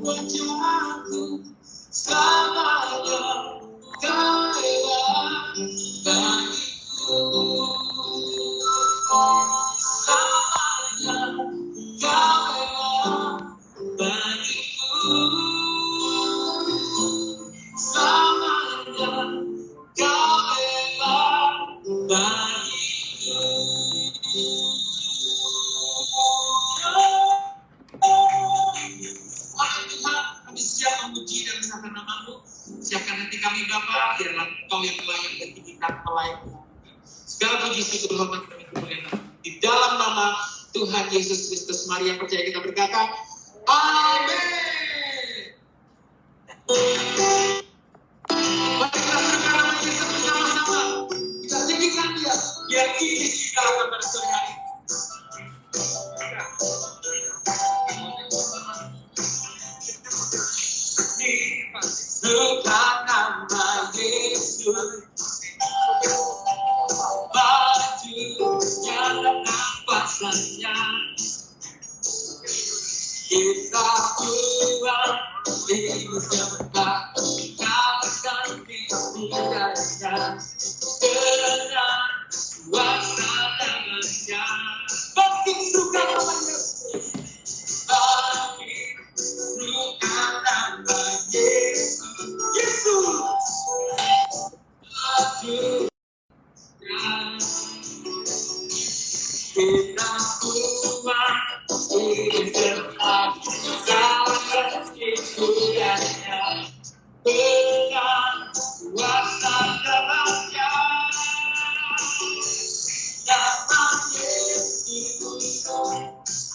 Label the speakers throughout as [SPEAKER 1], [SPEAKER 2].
[SPEAKER 1] wajahku selamanya kau rela bagiku, selamanya kau rela bagiku, selamanya kau rela bagiku. Wahai Tuhan, kami siap memuji dan mengucapkan nama-Mu. Siapkan hati kami Bapa, biarlah Engkau yang layak bagi kita, layak. Segala puji syukur hormat kami kemuliaan di dalam nama Tuhan Yesus Kristus. Mari yang percaya kita berkata, Amin. Mari kita serahkan nama Yesus bersama-sama. Kita tinggikan Dia, biar ini kita akan pada sore hari. Serahkan nama Yesus. Bajunya dan nampasannya kita pulang Yesus yang berkatakan pilihannya dengan kuasa tangannya. Bangkit suka nama Yesus, bangkit suka nama Yesus. Yesus baju kita semua disertakan kemuliaannya dengan kuasa dalamnya. Nama Yesus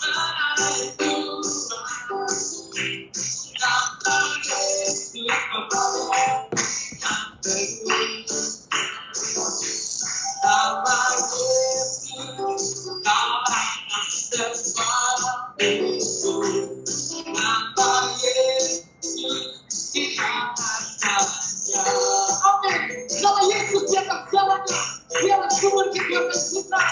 [SPEAKER 1] menarik Tuhan, nama Yesus membawa yang terus. Nama Yesus, nama sesuatu. Nama Yesus di atas segalanya. Amin. Nama Yesus di atas segalanya. Biarlah sumber kehidupan kita.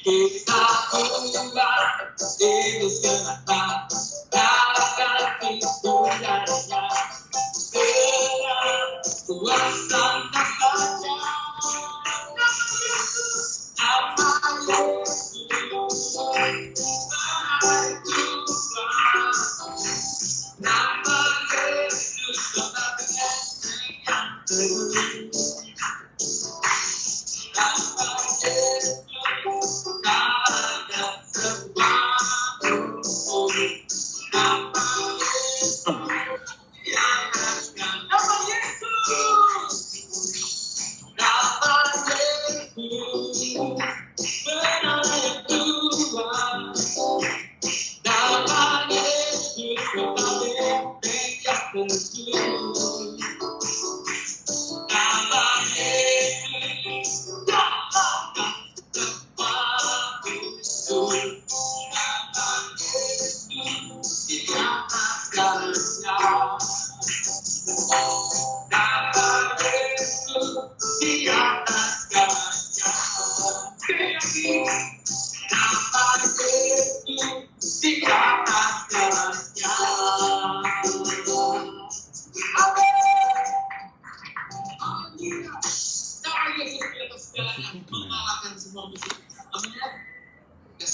[SPEAKER 1] Kita kembali Yesus kenapa dalam kemuliaannya dengan kuasa tangannya. Nama Yesus menarik Tuhan, nama Yesus membawa yang terus. Nama Yesus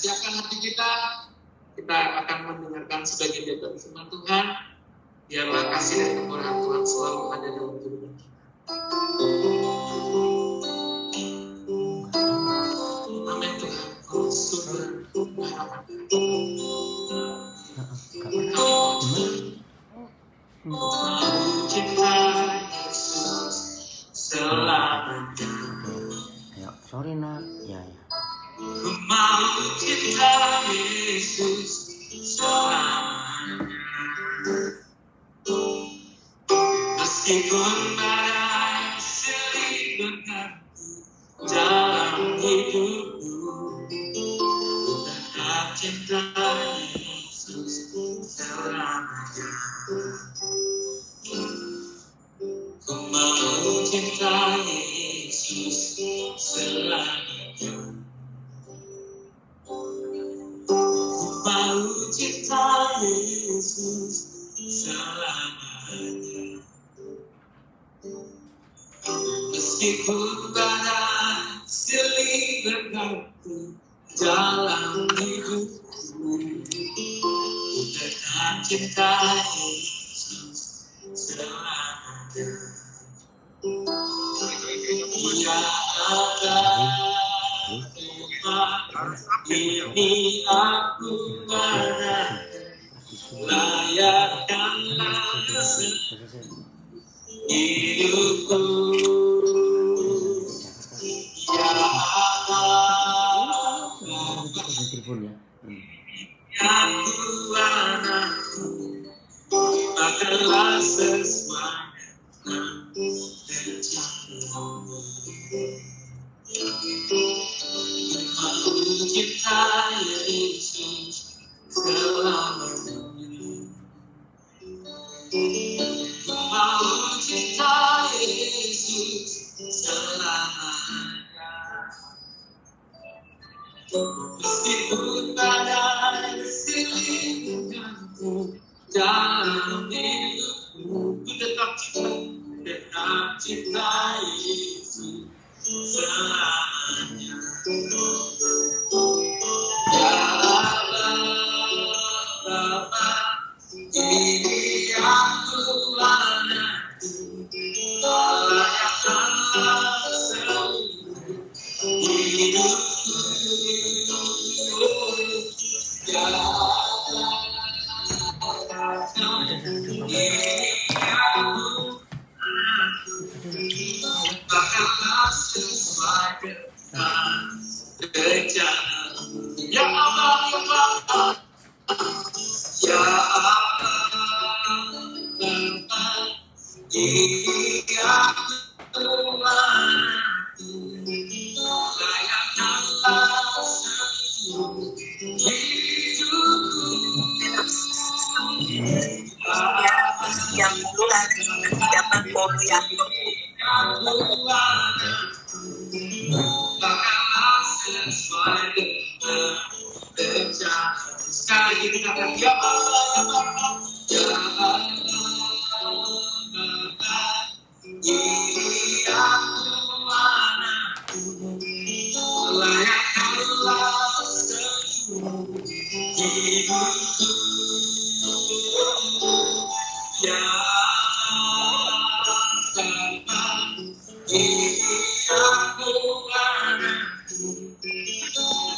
[SPEAKER 1] siapkan hati kita akan mendengarkan sebagian dari firman Tuhan. Biarlah kasih dan kemurahan Tuhan selalu ada dalam kehidupan kita. Amin Tuhan, sumber harapan cinta Yesus selamanya.
[SPEAKER 2] Ayo, sorry nak, ya.
[SPEAKER 1] Ku mau cinta Yesus selamanya. Meskipun badai seribut dalam hidupku, cinta Yesus selamanya. Ku mau cinta Yesus selamanya. Ku mau cinta Yesus selamanya. Meskipun badai silih bergantung dalam hidupku, ku tetap cinta Yesus selamanya. Ia akan Tuhan, ini aku berada, layakkanlah hidupku. Ya Allah, yang Tuhanku, makanlah sesuai dengan rencanamu. Aku cinta Yesus selamanya. Ku mau cinta Yesus selamanya. Meskipun badai silih bergantung dalam hidupku, ku tetap cinta Yesus selamanya. Ya Allah, Bapa, ini aku anakku, layakkanlah seluruh hidupku. Ya Allah, ini aku anakku, makanlah sesuai dengan rencanamu. Ya Allah, ya Allah, ya Allah, Bapa, ini aku anakku, layakkanlah seluruh hidupku.
[SPEAKER 3] Yang Tuhan dapat melihat
[SPEAKER 1] sekali lagi kita akan ya Allah, ya Allah, ya Allah, ini aku anakku, layakkanlah seluruh hidupku. Ya Bapa, ini aku anakku,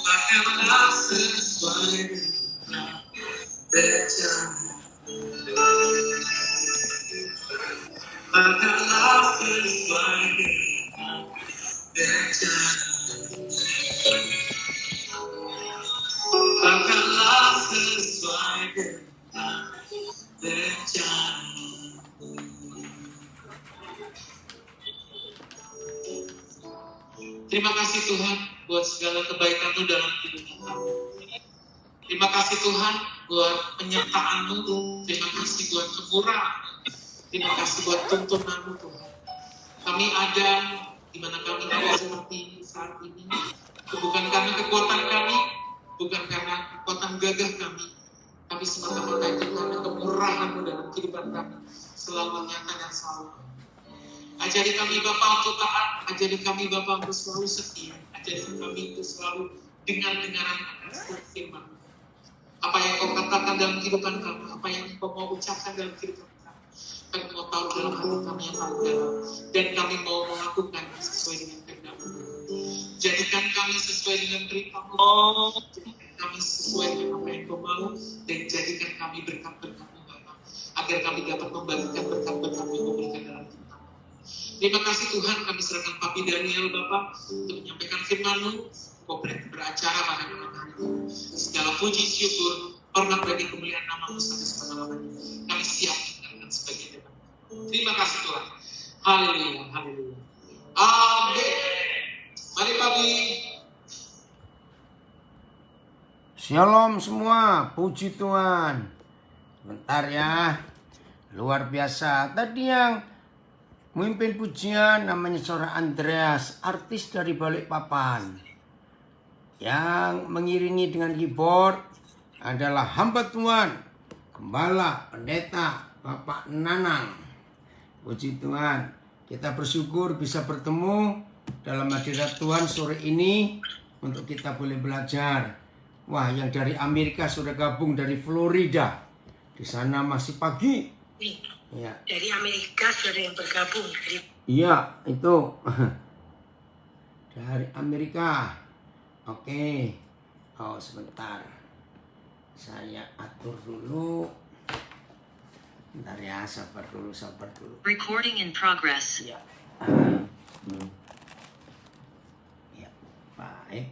[SPEAKER 1] makanlah sesuai dengan rencana. Makanlah sesuai dengan rencana. Makanlah sesuai dengan rencana. Terima kasih Tuhan buat segala kebaikan-Mu dalam kehidupan kami. Terima kasih Tuhan buat penyertaan-Mu. Terima kasih buat kemurahan. Terima kasih buat tuntunan-Mu Tuhan. Kami ada di mana kami ada seperti saat ini. Bukan karena kekuatan kami, bukan karena kekuatan gagah kami, tapi semata-mata itu karena kemurahan-Mu dalam kehidupan kami selalu nyata dan selalu. Ajari kami Bapa untuk taat, ajari kami Bapa untuk selalu setia, ajari kami untuk selalu dengar-dengaran akan setiap firman. Apa yang Kau katakan dalam kehidupan kami, apa yang Kau mau ucapkan dalam kehidupan kami, kami mau tahu dalam hati kami yang paling dalam, dan kami mau melakukannya sesuai dengan kehendak-Mu. Jadikan kami sesuai dengan perintah-Mu, jadikan kami sesuai dengan apa yang Kau mau, dan jadikan kami berkat-berkat-Mu Bapa, agar kami dapat membagikan berkat-berkat yang Kau berikan dalam hidup kami. Terima kasih Tuhan, kami serahkan Papi Daniel Bapak untuk menyampaikan firman-Mu. Kau beracara pada malam hari ini. Segala puji syukur, hormat bagi kemuliaan nama-Mu sampai selama-lamanya. Kami siap mendengarkan sebagai depan. Terima kasih Tuhan. Haleluya, haleluya. Amin. Mari Papi.
[SPEAKER 2] Shalom semua, puji Tuhan. Bentar ya, luar biasa. Tadi yang memimpin pujian namanya Saudara Andreas, artis dari Balikpapan. Yang mengiringi dengan keyboard adalah hamba Tuhan, Gembala, Pendeta, Bapak Nanang. Puji Tuhan, kita bersyukur bisa bertemu dalam hadirat Tuhan sore ini untuk kita boleh belajar. Wah, yang dari Amerika sudah gabung dari Florida. Di sana masih pagi. Ya.
[SPEAKER 3] Dari Amerika sudah yang bergabung.
[SPEAKER 2] Iya, itu. Dari Amerika. Oke. Oh, sebentar. Saya atur dulu. Bentar ya, sabar dulu.
[SPEAKER 4] Recording in progress.
[SPEAKER 2] Ya. Ya, baik.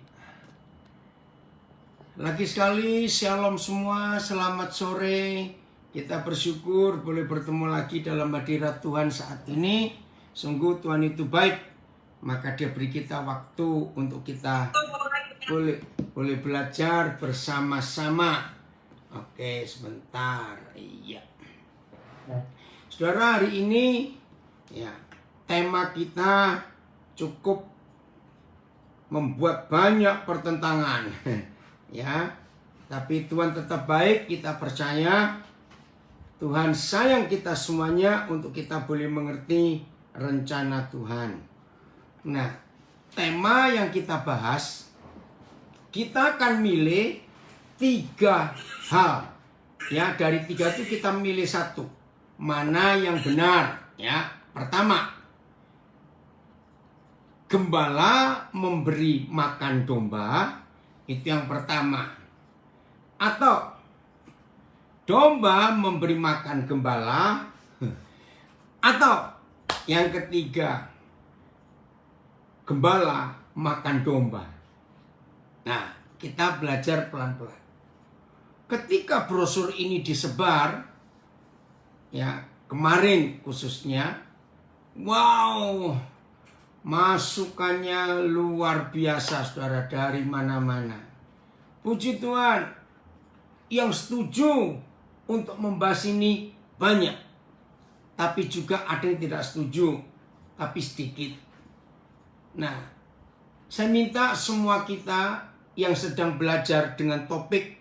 [SPEAKER 2] Lagi sekali, shalom semua, selamat sore. Kita bersyukur boleh bertemu lagi dalam hadirat Tuhan saat ini. Sungguh Tuhan itu baik, maka Dia beri kita waktu untuk kita boleh belajar bersama-sama. Oke, sebentar. Iya. Saudara, hari ini ya, tema kita cukup membuat banyak pertentangan. Ya, tapi Tuhan tetap baik, kita percaya Tuhan sayang kita semuanya untuk kita boleh mengerti rencana Tuhan. Nah, tema yang kita bahas, kita akan milih 3 hal. Ya, dari 3 itu kita milih 1. Mana yang benar? Ya, pertama, gembala memberi makan domba. Itu yang pertama. Atau domba memberi makan gembala. Atau yang ketiga, gembala makan domba. Nah, kita belajar pelan-pelan. Ketika brosur ini disebar, ya kemarin khususnya, wow, masukannya luar biasa saudara dari mana-mana. Puji Tuhan, yang setuju untuk membahas ini banyak. Tapi juga ada yang tidak setuju, tapi sedikit. Nah, saya minta semua kita yang sedang belajar dengan topik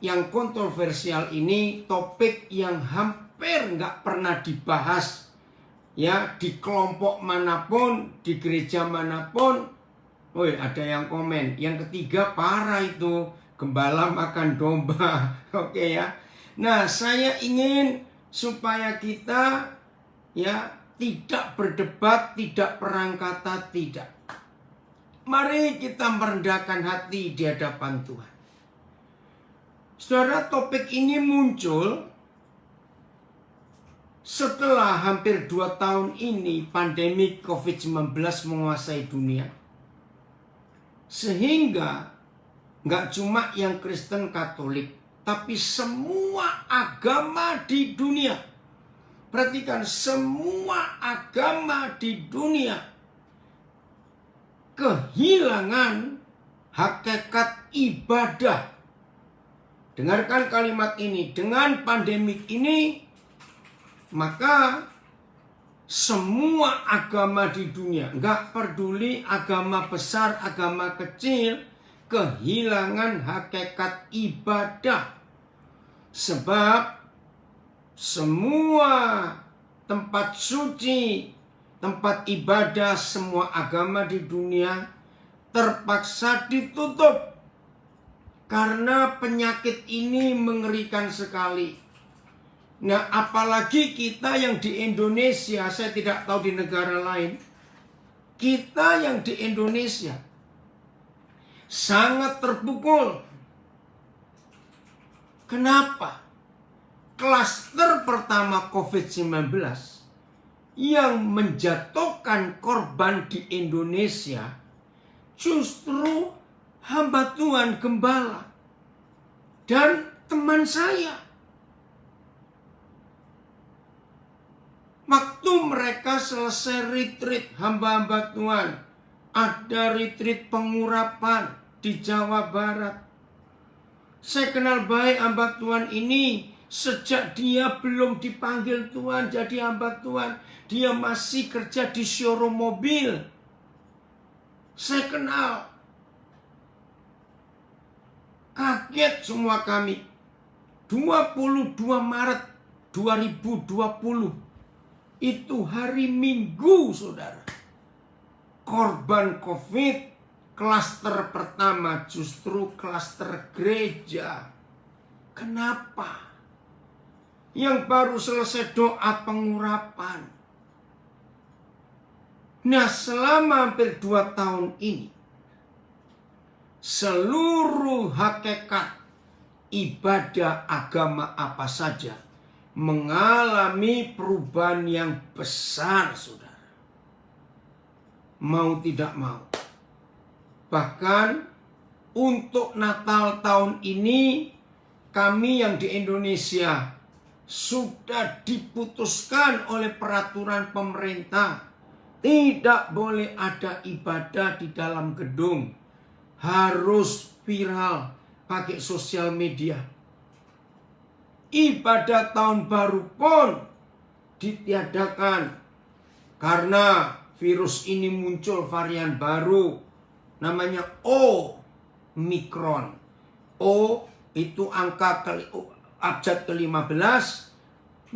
[SPEAKER 2] yang kontroversial ini, topik yang hampir nggak pernah dibahas. Ya, di kelompok manapun, di gereja manapun. Woi, ada yang komen. Yang ketiga, parah itu. Gembala makan domba. Oke ya. Nah, saya ingin supaya kita ya tidak berdebat, tidak perang kata, tidak. Mari kita merendahkan hati di hadapan Tuhan. Saudara, topik ini muncul setelah hampir 2 tahun ini pandemi COVID-19 menguasai dunia. Sehingga gak cuma yang Kristen Katolik, tapi semua agama di dunia. Perhatikan, semua agama di dunia kehilangan hakikat ibadah. Dengarkan kalimat ini, dengan pandemik ini, maka semua agama di dunia, nggak peduli agama besar, agama kecil, kehilangan hakikat ibadah. Sebab semua tempat suci, tempat ibadah semua agama di dunia terpaksa ditutup. Karena penyakit ini mengerikan sekali. Nah, apalagi kita yang di Indonesia, saya tidak tahu di negara lain. Kita yang di Indonesia sangat terpukul. Kenapa? Klaster pertama COVID-19 yang menjatuhkan korban di Indonesia justru hamba Tuhan Gembala dan teman saya. Waktu mereka selesai retreat hamba-hamba Tuhan, ada retreat pengurapan di Jawa Barat. Saya kenal baik hamba Tuhan ini sejak dia belum dipanggil Tuhan jadi hamba Tuhan. Dia masih kerja di showroom mobil. Saya kenal. Kaget semua kami. 22 Maret 2020. Itu hari Minggu, saudara. Korban COVID. Klaster pertama justru klaster gereja. Kenapa? Yang baru selesai doa pengurapan. Nah, selama hampir 2 tahun ini, seluruh hakikat ibadah agama apa saja mengalami perubahan yang besar, saudara. Mau tidak mau. Bahkan untuk Natal tahun ini, kami yang di Indonesia sudah diputuskan oleh peraturan pemerintah. Tidak boleh ada ibadah di dalam gedung. Harus viral pakai sosial media. Ibadah tahun baru pun ditiadakan karena virus ini muncul varian baru. Namanya Omikron. O itu angka abjad ke-15.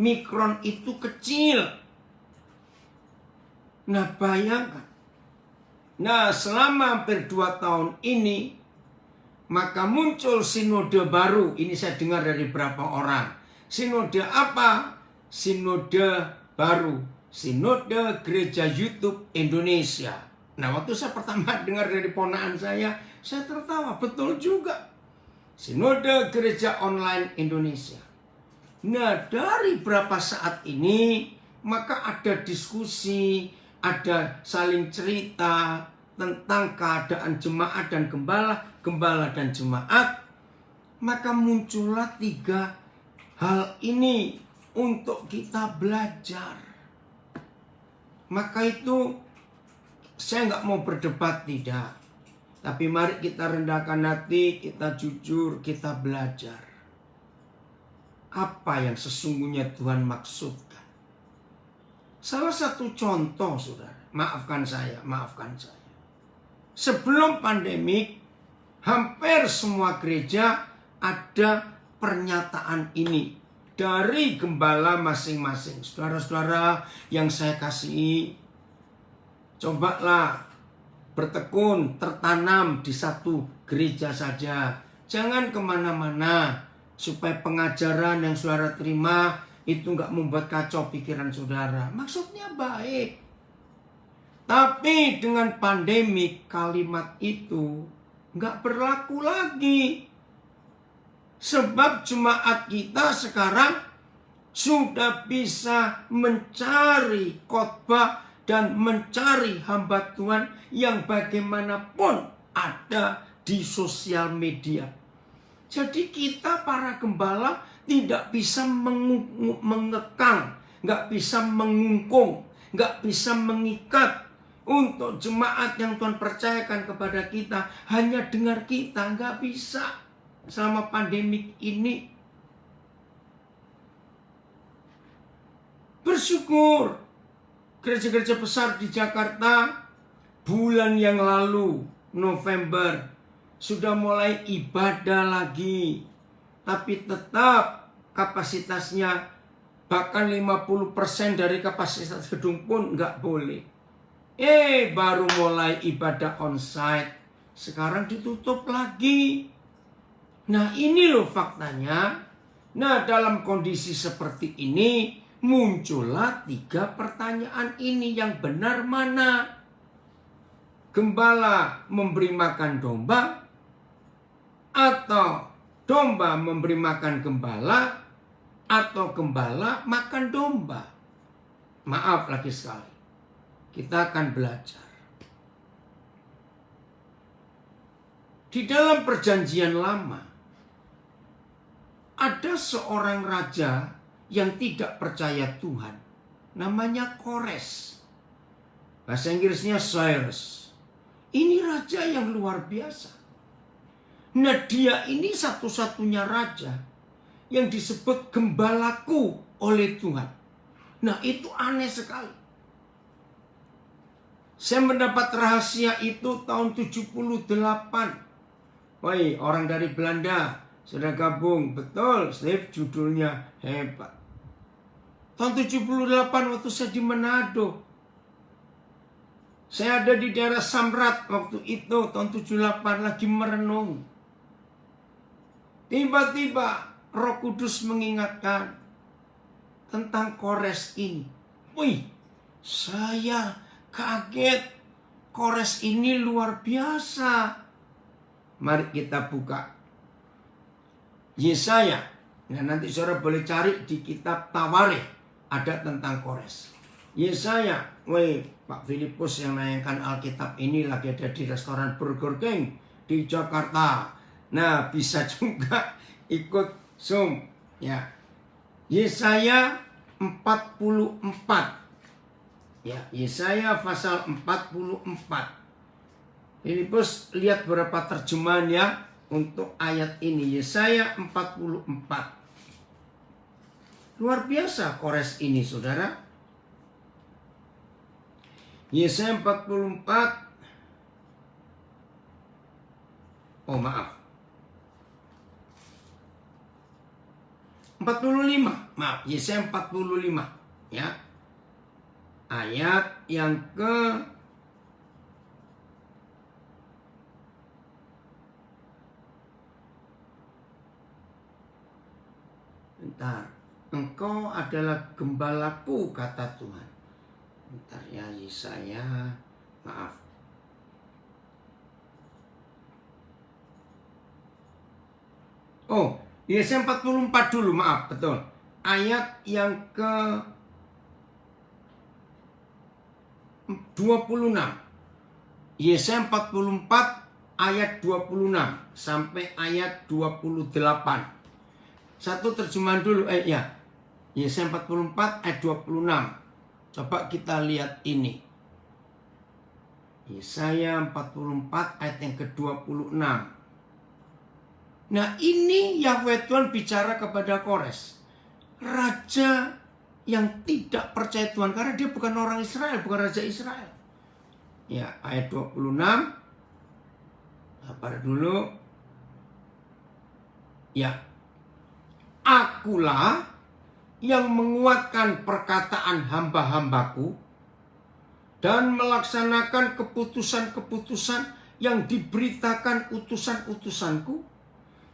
[SPEAKER 2] Mikron itu kecil. Nah, bayangkan. Nah, selama hampir 2 tahun ini, maka muncul sinode baru. Ini saya dengar dari beberapa orang. Sinode apa? Sinode baru. Sinode Gereja YouTube Indonesia. Nah, waktu saya pertama dengar dari ponakan saya tertawa. Betul juga. Sinode Gereja Online Indonesia. Nah, dari berapa saat ini, maka ada diskusi, ada saling cerita tentang keadaan jemaat dan gembala dan jemaat. Maka muncullah 3 hal ini untuk kita belajar. Maka itu saya nggak mau berdebat, tidak. Tapi mari kita rendahkan hati, kita jujur, kita belajar. Apa yang sesungguhnya Tuhan maksudkan. Salah satu contoh, saudara. Maafkan saya. Sebelum pandemik, hampir semua gereja ada pernyataan ini. Dari gembala masing-masing. Saudara-saudara yang saya kasihi, cobalah bertekun, tertanam di satu gereja saja. Jangan kemana-mana, supaya pengajaran yang saudara terima itu nggak membuat kacau pikiran saudara. Maksudnya baik. Tapi dengan pandemi, kalimat itu nggak berlaku lagi. Sebab jemaat kita sekarang sudah bisa mencari khotbah dan mencari hamba Tuhan yang bagaimanapun ada di sosial media. Jadi kita para gembala tidak bisa mengekang, nggak bisa mengungkung, nggak bisa mengikat untuk jemaat yang Tuhan percayakan kepada kita. Hanya dengar kita, nggak bisa selama pandemik ini. Bersyukur gereja-gereja besar di Jakarta bulan yang lalu, November, sudah mulai ibadah lagi. Tapi tetap kapasitasnya bahkan 50% dari kapasitas gedung pun nggak boleh. Baru mulai ibadah onsite, sekarang ditutup lagi. Nah, ini loh faktanya. Nah, dalam kondisi seperti ini muncullah 3 pertanyaan ini. Yang benar mana? Gembala memberi makan domba, atau domba memberi makan gembala, atau gembala makan domba? Maaf lagi sekali, kita akan belajar. Di dalam perjanjian lama, ada seorang raja yang tidak percaya Tuhan. Namanya Kores. Bahasa Inggrisnya Cyrus. Ini raja yang luar biasa. Nah, dia ini satu-satunya raja yang disebut gembalaku oleh Tuhan. Nah, itu aneh sekali. Saya mendapat rahasia itu tahun 78. Woi, orang dari Belanda sudah gabung. Betul, Steve, judulnya hebat. Tahun 78 waktu saya di Manado. Saya ada di daerah Samrat waktu itu, tahun 78, lagi merenung. Tiba-tiba Roh Kudus mengingatkan tentang Kores ini. Wih, saya kaget. Kores ini luar biasa. Mari kita buka Yesaya. Nah, nanti saudara boleh cari di kitab Tawarikh, ada tentang Kores. Yesaya, woi, Pak Filipus yang nayangkan Alkitab ini lagi ada di restoran Burger King di Jakarta. Nah, bisa juga ikut Zoom ya. Yesaya 44. Ya, Yesaya pasal 44. Filipus lihat beberapa terjemahan ya untuk ayat ini. Yesaya 44. Luar biasa Kores ini, saudara. Yesaya 44. Oh, maaf. 45. Maaf, Yesaya 45 ya. Ayat yang ke bentar. Engkau adalah gembalaku, kata Tuhan. Bentar ya, Yesaya. Maaf. Oh, Yesaya 44 dulu, maaf, betul. Ayat yang ke 26. Yesaya 44 ayat 26 sampai ayat 28. Satu terjemahan dulu, ya. Yesaya 44 ayat 26. Coba kita lihat ini. Yesaya 44 ayat yang ke-26. Nah, ini Yahweh Tuhan bicara kepada Kores. Raja yang tidak percaya Tuhan karena dia bukan orang Israel, bukan raja Israel. Ya, ayat 26. Sabar dulu. Ya. Akulah yang menguatkan perkataan hamba-hambaku dan melaksanakan keputusan-keputusan yang diberitakan utusan-utusanku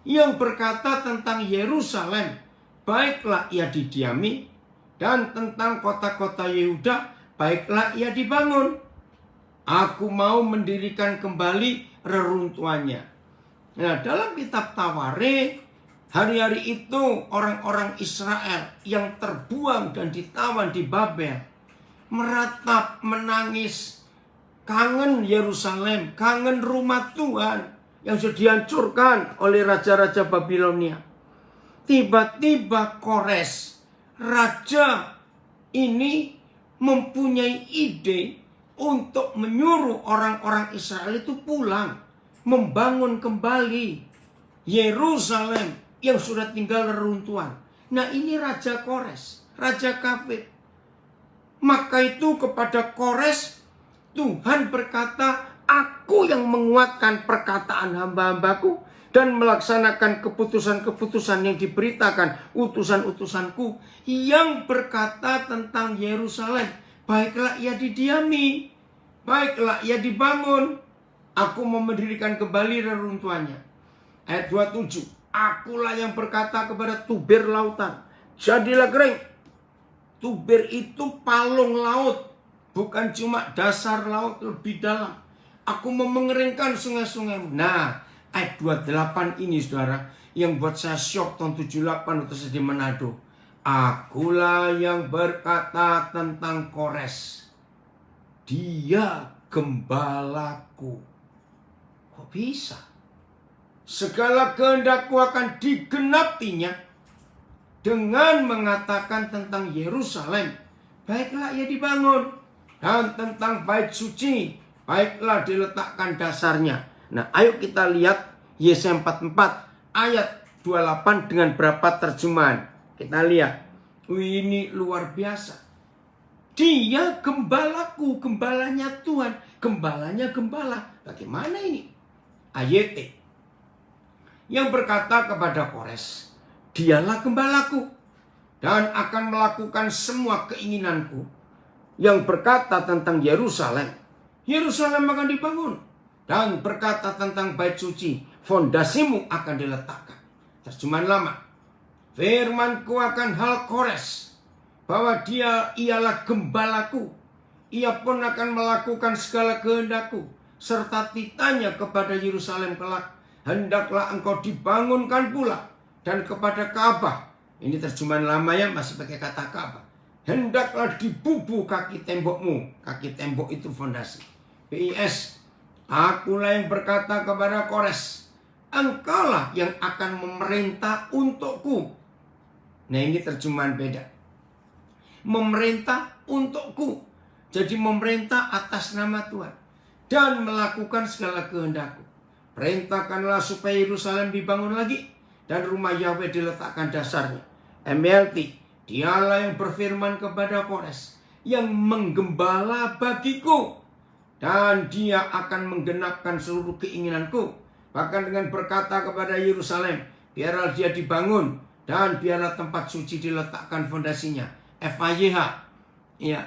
[SPEAKER 2] yang berkata tentang Yerusalem, baiklah ia didiami, dan tentang kota-kota Yehuda, baiklah ia dibangun. Aku mau mendirikan kembali reruntuhannya. Nah, dalam kitab Tawarikh, hari-hari itu orang-orang Israel yang terbuang dan ditawan di Babel meratap, menangis, kangen Yerusalem, kangen rumah Tuhan yang sudah dihancurkan oleh raja-raja Babilonia. Tiba-tiba Kores, raja ini mempunyai ide untuk menyuruh orang-orang Israel itu pulang, membangun kembali Yerusalem yang sudah tinggal reruntuhan. Nah, ini Raja Kores, Raja kafir. Maka itu kepada Kores, Tuhan berkata, aku yang menguatkan perkataan hamba-hambaku dan melaksanakan keputusan-keputusan yang diberitakan utusan-utusanku yang berkata tentang Yerusalem, baiklah ia didiami, baiklah ia dibangun. Aku mau mendirikan kembali reruntuhannya. Ayat 27. Akulah yang berkata kepada tubir lautan, jadilah kering. Tubir itu palung laut, bukan cuma dasar laut, lebih dalam. Aku mau mengeringkan sungai-sungai. Nah, ayat 28 ini, saudara, yang buat saya syok tahun 78 waktu saya di Manado. Akulah yang berkata tentang Kores, dia gembalaku. Kok bisa? Segala kehendakku akan digenapinya dengan mengatakan tentang Yerusalem, baiklah ia dibangun, dan tentang bait suci, baiklah diletakkan dasarnya. Nah, ayo kita lihat Yesaya 44 ayat 28 dengan berapa terjemahan. Kita lihat. Ini luar biasa. Dia gembalaku, gembalanya Tuhan, gembalanya gembala. Bagaimana ini? AYT yang berkata kepada Kores, dialah gembalaku dan akan melakukan semua keinginanku. Yang berkata tentang Yerusalem, Yerusalem akan dibangun. Dan berkata tentang bait suci, fondasimu akan diletakkan. Terjemahan lama. Firmanku akan hal Kores, bahwa dia ialah gembalaku. Ia pun akan melakukan segala kehendakku. Serta titanya kepada Yerusalem kelak, hendaklah engkau dibangunkan pula. Dan kepada Ka'bah, ini terjemahan lama ya, masih pakai kata Ka'bah, hendaklah dibubuh kaki tembokmu. Kaki tembok itu fondasi. PIS, akulah yang berkata kepada Kores, engkaulah yang akan memerintah untukku. Nah ini terjemahan beda. Memerintah untukku. Jadi memerintah atas nama Tuhan. Dan melakukan segala kehendakku. Perintahkanlah supaya Yerusalem dibangun lagi. Dan rumah Yahweh diletakkan dasarnya. MLT, dialah yang berfirman kepada Kores, yang menggembala bagiku. Dan dia akan menggenapkan seluruh keinginanku. Bahkan dengan berkata kepada Yerusalem, biarlah dia dibangun. Dan biarlah tempat suci diletakkan fondasinya. FAYH. Ya,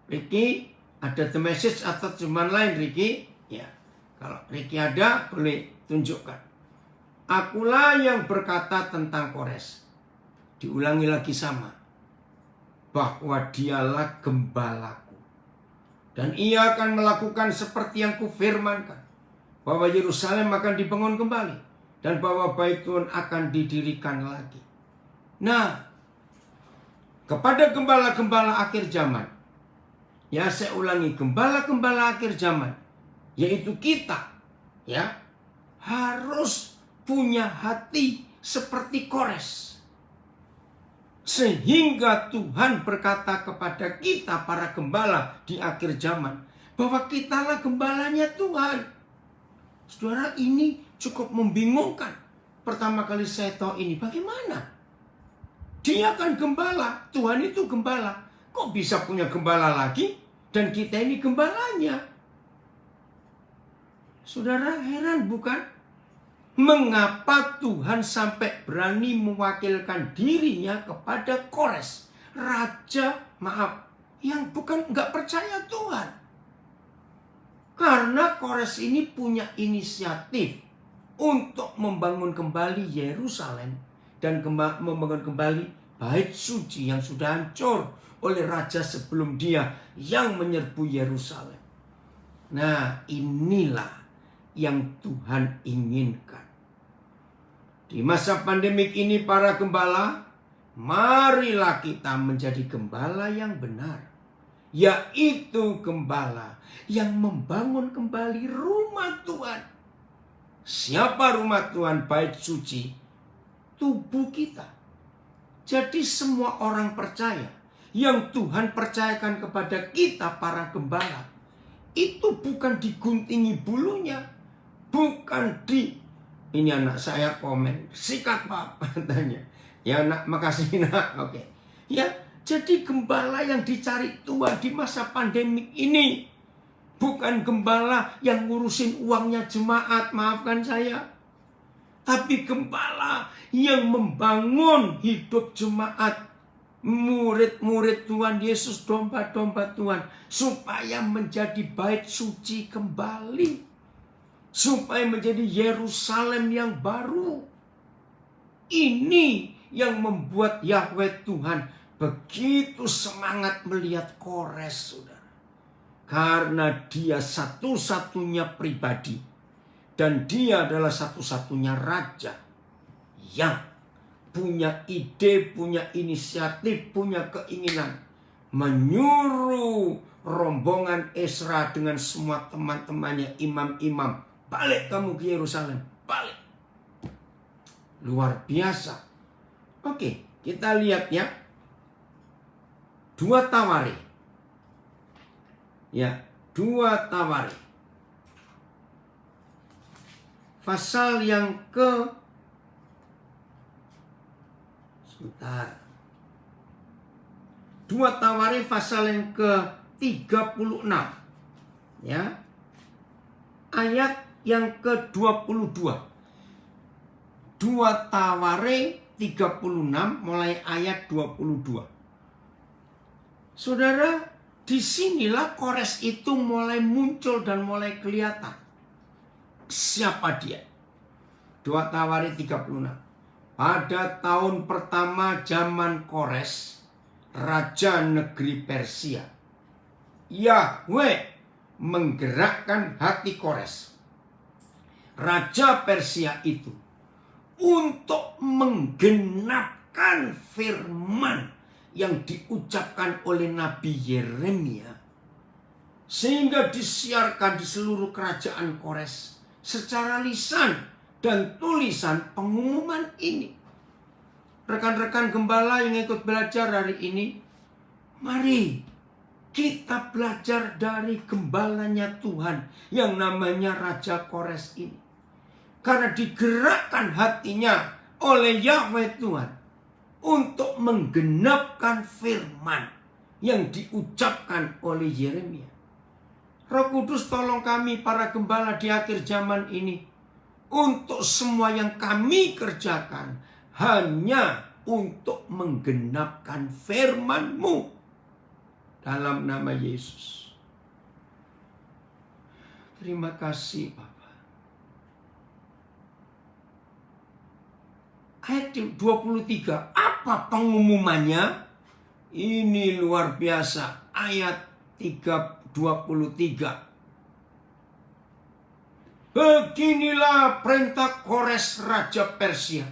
[SPEAKER 2] Ricky, ada the message atau cuman lain Ricky? Ya, kalau Ricky ada, boleh tunjukkan. Akulah yang berkata tentang Kores. Diulangi lagi sama. Bahwa dialah gembalaku. Dan ia akan melakukan seperti yang kufirmankan. Bahwa Yerusalem akan dibangun kembali. Dan bahwa bait Tuhan akan didirikan lagi. Nah, kepada gembala-gembala akhir zaman. Ya, saya ulangi, gembala-gembala akhir zaman. Yaitu kita. Ya, harus punya hati seperti Kores. Sehingga Tuhan berkata kepada kita para gembala di akhir zaman, bahwa kitalah gembalanya Tuhan. Saudara, ini cukup membingungkan. Pertama kali saya tahu ini, bagaimana? Dia kan gembala, Tuhan itu gembala. Kok bisa punya gembala lagi? Dan kita ini gembalanya. Saudara, heran bukan? Mengapa Tuhan sampai berani mewakilkan dirinya kepada Kores, raja, yang bukan nggak percaya Tuhan. Karena Kores ini punya inisiatif untuk membangun kembali Yerusalem dan membangun kembali bait suci yang sudah hancur oleh raja sebelum dia yang menyerbu Yerusalem. Nah, inilah yang Tuhan inginkan. Di masa pandemik ini para gembala, marilah kita menjadi gembala yang benar. Yaitu gembala yang membangun kembali rumah Tuhan. Siapa rumah Tuhan? Bait suci, tubuh kita. Jadi semua orang percaya yang Tuhan percayakan kepada kita para gembala, itu bukan diguntingi bulunya, bukan ini anak saya komen, sikat Pak, katanya. Ya nak, makasih nak. Oke. Ya, jadi gembala yang dicari Tuhan di masa pandemik ini bukan gembala yang ngurusin uangnya jemaat, maafkan saya. Tapi gembala yang membangun hidup jemaat, murid-murid Tuhan Yesus, domba-domba Tuhan, supaya menjadi bait suci kembali. Supaya menjadi Yerusalem yang baru. Ini yang membuat Yahweh Tuhan begitu semangat melihat Kores, saudara. Karena dia satu-satunya pribadi. Dan dia adalah satu-satunya raja yang punya ide, punya inisiatif, punya keinginan. Menyuruh rombongan Ezra dengan semua teman-temannya, imam-imam. Balik kamu ke Yerusalem, balik. Luar biasa. Oke, kita lihat ya. 2 Tawari. Ya, 2 Tawari. pasal yang ke sebentar. 2 Tawarik pasal yang ke-36. Ya. Ayat yang ke-22. 2 Tawarik 36 mulai ayat 22. Saudara, disinilah Kores itu mulai muncul dan mulai kelihatan. Siapa dia? 2 Tawarik 36. Pada tahun pertama zaman Kores, raja negeri Persia, Yahweh menggerakkan hati Kores, raja Persia itu, untuk menggenapkan firman yang diucapkan oleh Nabi Yeremia, sehingga disiarkan di seluruh kerajaan Kores secara lisan dan tulisan pengumuman ini. Rekan-rekan gembala yang ikut belajar hari ini, mari kita belajar dari gembalanya Tuhan yang namanya Raja Kores ini. Karena digerakkan hatinya oleh Yahweh Tuhan untuk menggenapkan firman yang diucapkan oleh Yeremia. Roh Kudus tolong kami para gembala di akhir zaman ini, untuk semua yang kami kerjakan hanya untuk menggenapkan firman-Mu dalam nama Yesus. Terima kasih Bapa. Ayat 23, apa pengumumannya? Ini luar biasa. Ayat 23. Beginilah perintah Kores Raja Persia.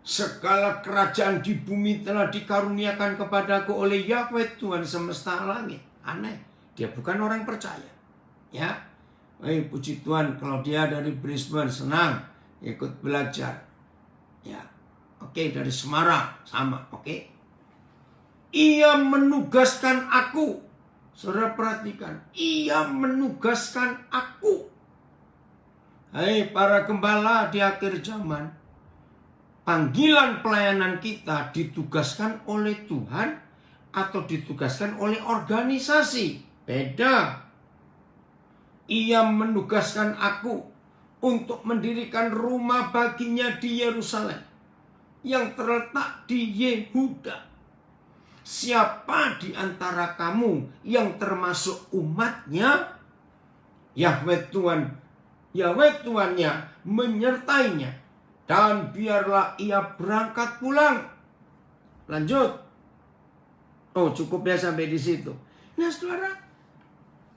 [SPEAKER 2] Segala kerajaan di bumi telah dikaruniakan kepadaku oleh Yahweh Tuhan semesta langit. Aneh, dia bukan orang percaya. Ya, puji Tuhan kalau dia dari Brisbane, senang ikut belajar. Ya, oke, dari Semarang sama, oke. Ia menugaskan aku. Saudara perhatikan, ia menugaskan aku. Hai para gembala di akhir zaman, panggilan pelayanan kita ditugaskan oleh Tuhan atau ditugaskan oleh organisasi? Beda. Ia menugaskan aku untuk mendirikan rumah baginya di Yerusalem yang terletak di Yehuda. Siapa di antara kamu yang termasuk umatnya? Yahweh Tuhannya menyertainya, dan biarlah ia berangkat pulang. Lanjut. Oh, cukup ya sampai di situ. Nah, saudara,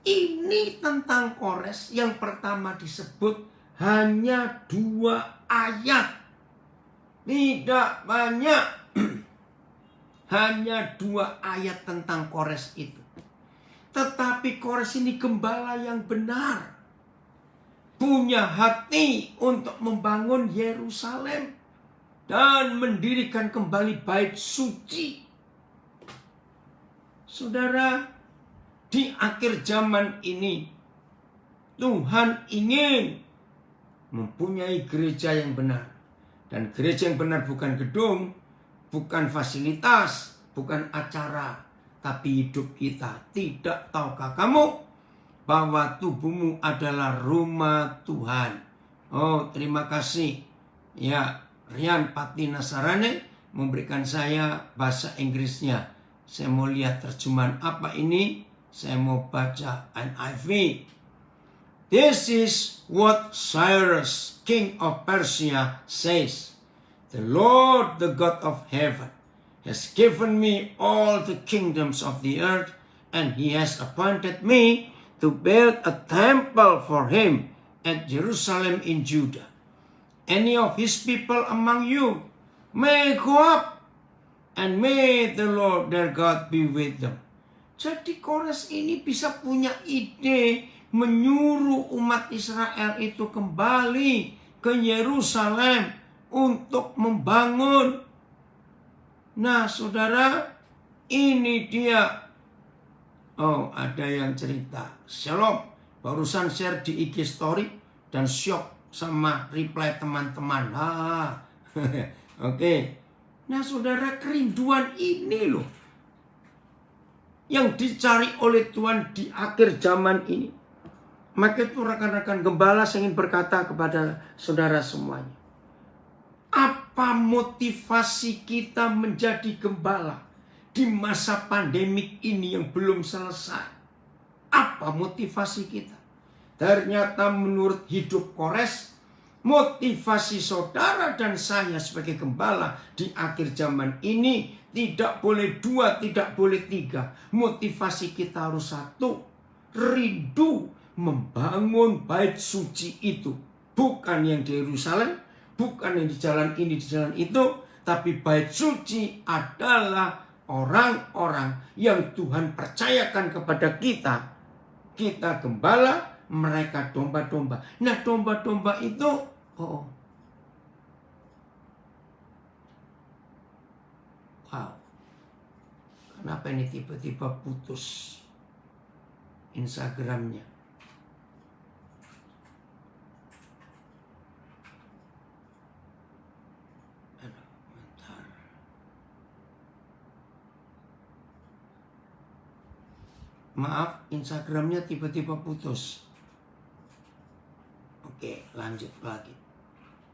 [SPEAKER 2] ini tentang Kores yang pertama disebut hanya 2 ayat. Tidak banyak. Hanya 2 ayat tentang Kores itu. Tetapi Kores ini gembala yang benar. Punya hati untuk membangun Yerusalem dan mendirikan kembali bait suci. Saudara, di akhir zaman ini Tuhan ingin mempunyai gereja yang benar. Dan gereja yang benar bukan gedung, bukan fasilitas, bukan acara, tapi hidup kita. Tidak tahukah kamu bahwa tubuhmu adalah rumah Tuhan? Oh, terima kasih. Ya, Rian Pati Nasarane memberikan saya bahasa Inggrisnya. Saya mau lihat terjemahan apa ini. Saya mau baca NIV. This is what Cyrus, king of Persia, says. The Lord, the God of heaven, has given me all the kingdoms of the earth, and he has appointed me to build a temple for him at Jerusalem in Judah. Any of his people among you may go up, and may the Lord their God be with them. Jadi Kores ini bisa punya ide menyuruh umat Israel itu kembali ke Yerusalem untuk membangun. Nah, saudara, ini dia. Oh, ada yang cerita. Shalom, barusan share di IG story dan syok sama reply teman-teman. Oke. Nah saudara, kerinduan ini loh yang dicari oleh Tuhan di akhir zaman ini. Maka itu rekan-rekan gembala, saya ingin berkata kepada saudara semuanya. Apa motivasi kita menjadi gembala di masa pandemik ini yang belum selesai? Apa motivasi kita? Ternyata menurut hidup Kores, motivasi saudara dan saya sebagai gembala di akhir zaman ini tidak boleh 2, tidak boleh 3. Motivasi kita harus 1. Rindu membangun bait suci itu. Bukan yang di Yerusalem, bukan yang di jalan ini, di jalan itu. Tapi bait suci adalah orang-orang yang Tuhan percayakan kepada kita. Kita gembala, mereka domba-domba. Nah domba-domba itu, wow. Kenapa ini tiba-tiba putus Instagramnya? Aduh, bentar. Maaf, Instagramnya tiba-tiba putus. Oke, lanjut lagi.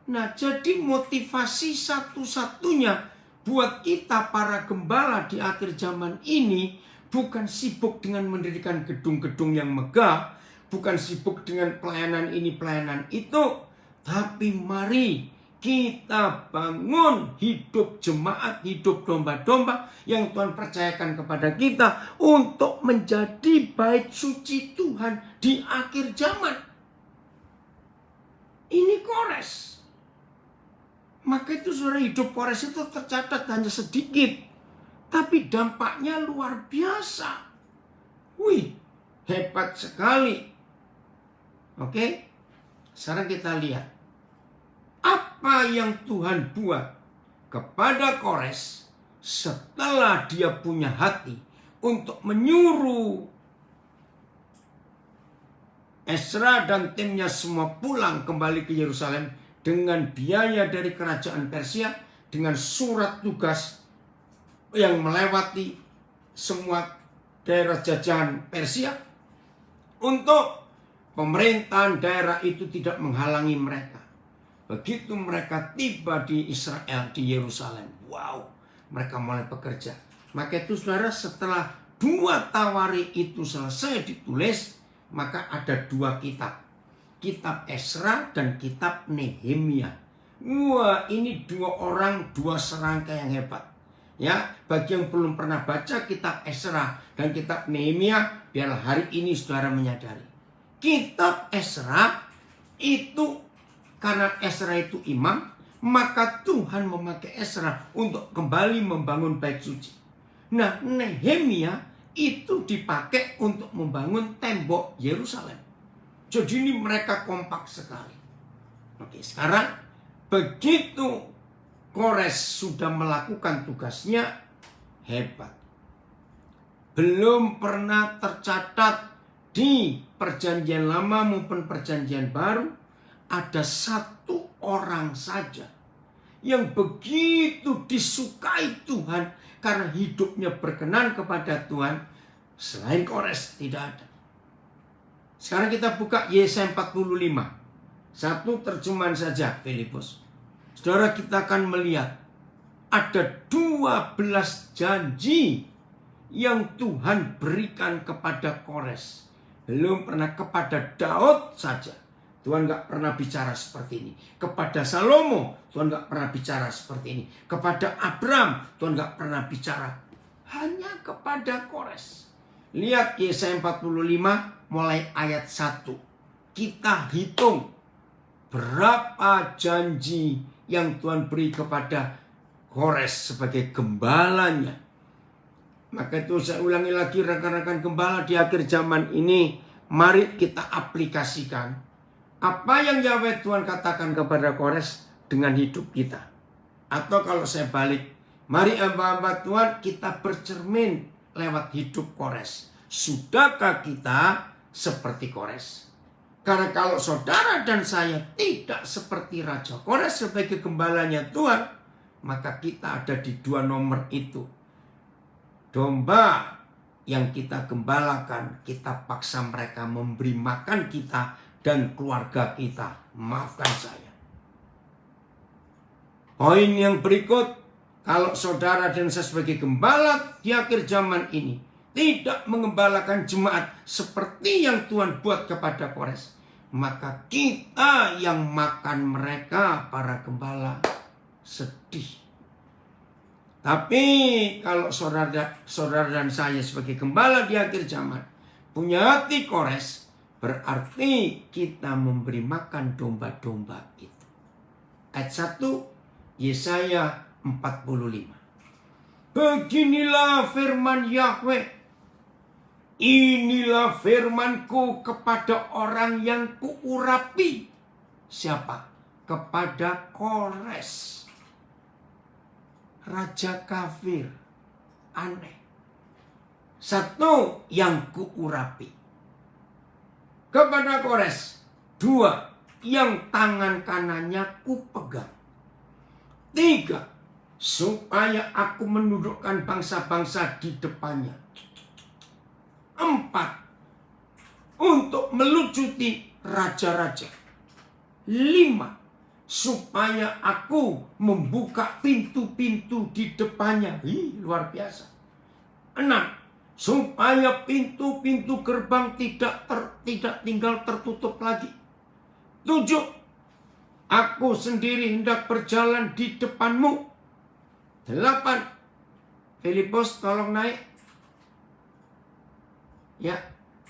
[SPEAKER 2] Nah, jadi motivasi satu-satunya buat kita para gembala di akhir zaman ini bukan sibuk dengan mendirikan gedung-gedung yang megah, bukan sibuk dengan pelayanan ini, pelayanan itu, tapi mari kita bangun hidup jemaat, hidup domba-domba yang Tuhan percayakan kepada kita untuk menjadi bait suci Tuhan di akhir zaman. Ini Kores. Maka itu saudara, hidup Kores itu tercatat hanya sedikit, tapi dampaknya luar biasa. Wih, hebat sekali. Oke, sekarang kita lihat apa yang Tuhan buat kepada Kores setelah dia punya hati untuk menyuruh Ezra dan timnya semua pulang kembali ke Yerusalem dengan biaya dari kerajaan Persia, dengan surat tugas yang melewati semua daerah jajahan Persia, untuk pemerintahan daerah itu tidak menghalangi mereka. Begitu mereka tiba di Israel, di Yerusalem, wow, mereka mulai bekerja. Maka itu saudara, setelah 2 tawari itu selesai ditulis, maka ada 2 kitab. Kitab Ezra dan kitab Nehemia. Wah, ini 2 orang, 2 serangkai yang hebat. Ya, bagi yang belum pernah baca kitab Ezra dan kitab Nehemia, biarlah hari ini saudara menyadari. Kitab Ezra itu, karena Ezra itu imam, maka Tuhan memakai Ezra untuk kembali membangun bait suci. Nah, Nehemia itu dipakai untuk membangun tembok Yerusalem. Jadi ini mereka kompak sekali. Oke, sekarang begitu Kores sudah melakukan tugasnya, hebat. Belum pernah tercatat di perjanjian lama maupun perjanjian baru ada 1 orang saja yang begitu disukai Tuhan karena hidupnya berkenan kepada Tuhan. Selain Kores tidak ada. Sekarang kita buka Yesaya 45. 1 terjemahan saja, Filipus. Saudara, kita akan melihat ada 12 janji yang Tuhan berikan kepada Kores. Belum pernah kepada Daud saja Tuhan gak pernah bicara seperti ini. Kepada Salomo Tuhan gak pernah bicara seperti ini. Kepada Abraham Tuhan gak pernah bicara. Hanya kepada Kores. Lihat Yesaya 45 mulai ayat 1. Kita hitung berapa janji yang Tuhan beri kepada Kores sebagai gembalanya. Maka itu saya ulangi lagi, rekan-rekan gembala di akhir zaman ini, mari kita aplikasikan apa yang Yahweh Tuhan katakan kepada Kores dengan hidup kita. Atau kalau saya balik, mari hamba-hamba Tuhan kita bercermin lewat hidup Kores. Sudahkah kita seperti Kores? Karena kalau saudara dan saya tidak seperti Raja Kores sebagai gembalanya Tuhan, maka kita ada di dua nomor itu. Domba yang kita gembalakan, kita paksa mereka memberi makan kita dan keluarga kita. Maafkan saya. Poin yang berikut, kalau saudara dan saya sebagai gembala di akhir zaman ini tidak mengembalakan jemaat seperti yang Tuhan buat kepada Kores, maka kita yang makan mereka, para gembala, sedih. Tapi kalau saudara dan saya sebagai gembala di akhir zaman punya hati Kores, berarti kita memberi makan domba-domba itu. Ayat 1 Yesaya 45. Beginilah firman Yahweh. Inilah firmanku kepada orang yang kuurapi. Siapa? Kepada Kores, raja kafir, aneh. Satu, yang kuurapi kepada Kores. Dua, yang tangan kanannya kupegang. Tiga, supaya aku menundukkan bangsa-bangsa di depannya. Empat, untuk melucuti raja-raja. Lima, supaya aku membuka pintu-pintu di depannya. Luar biasa. 6. Supaya pintu-pintu gerbang tidak tinggal tertutup lagi. 7. Aku sendiri hendak berjalan di depanmu. 8. Filipus tolong naik.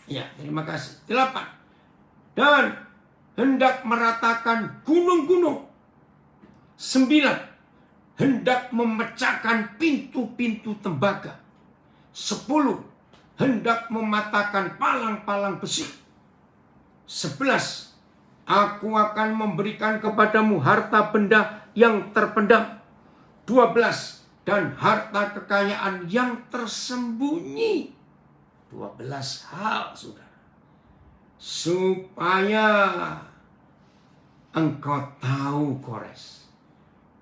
[SPEAKER 2] Ya, terima kasih. 8. Dan hendak meratakan gunung-gunung. 9. Hendak memecahkan pintu-pintu tembaga. 10. Hendak mematahkan palang-palang besi. 11. Aku akan memberikan kepadamu harta benda yang terpendam. 12. Dan harta kekayaan yang tersembunyi. 12 hal, saudara. Supaya engkau tahu, Kores,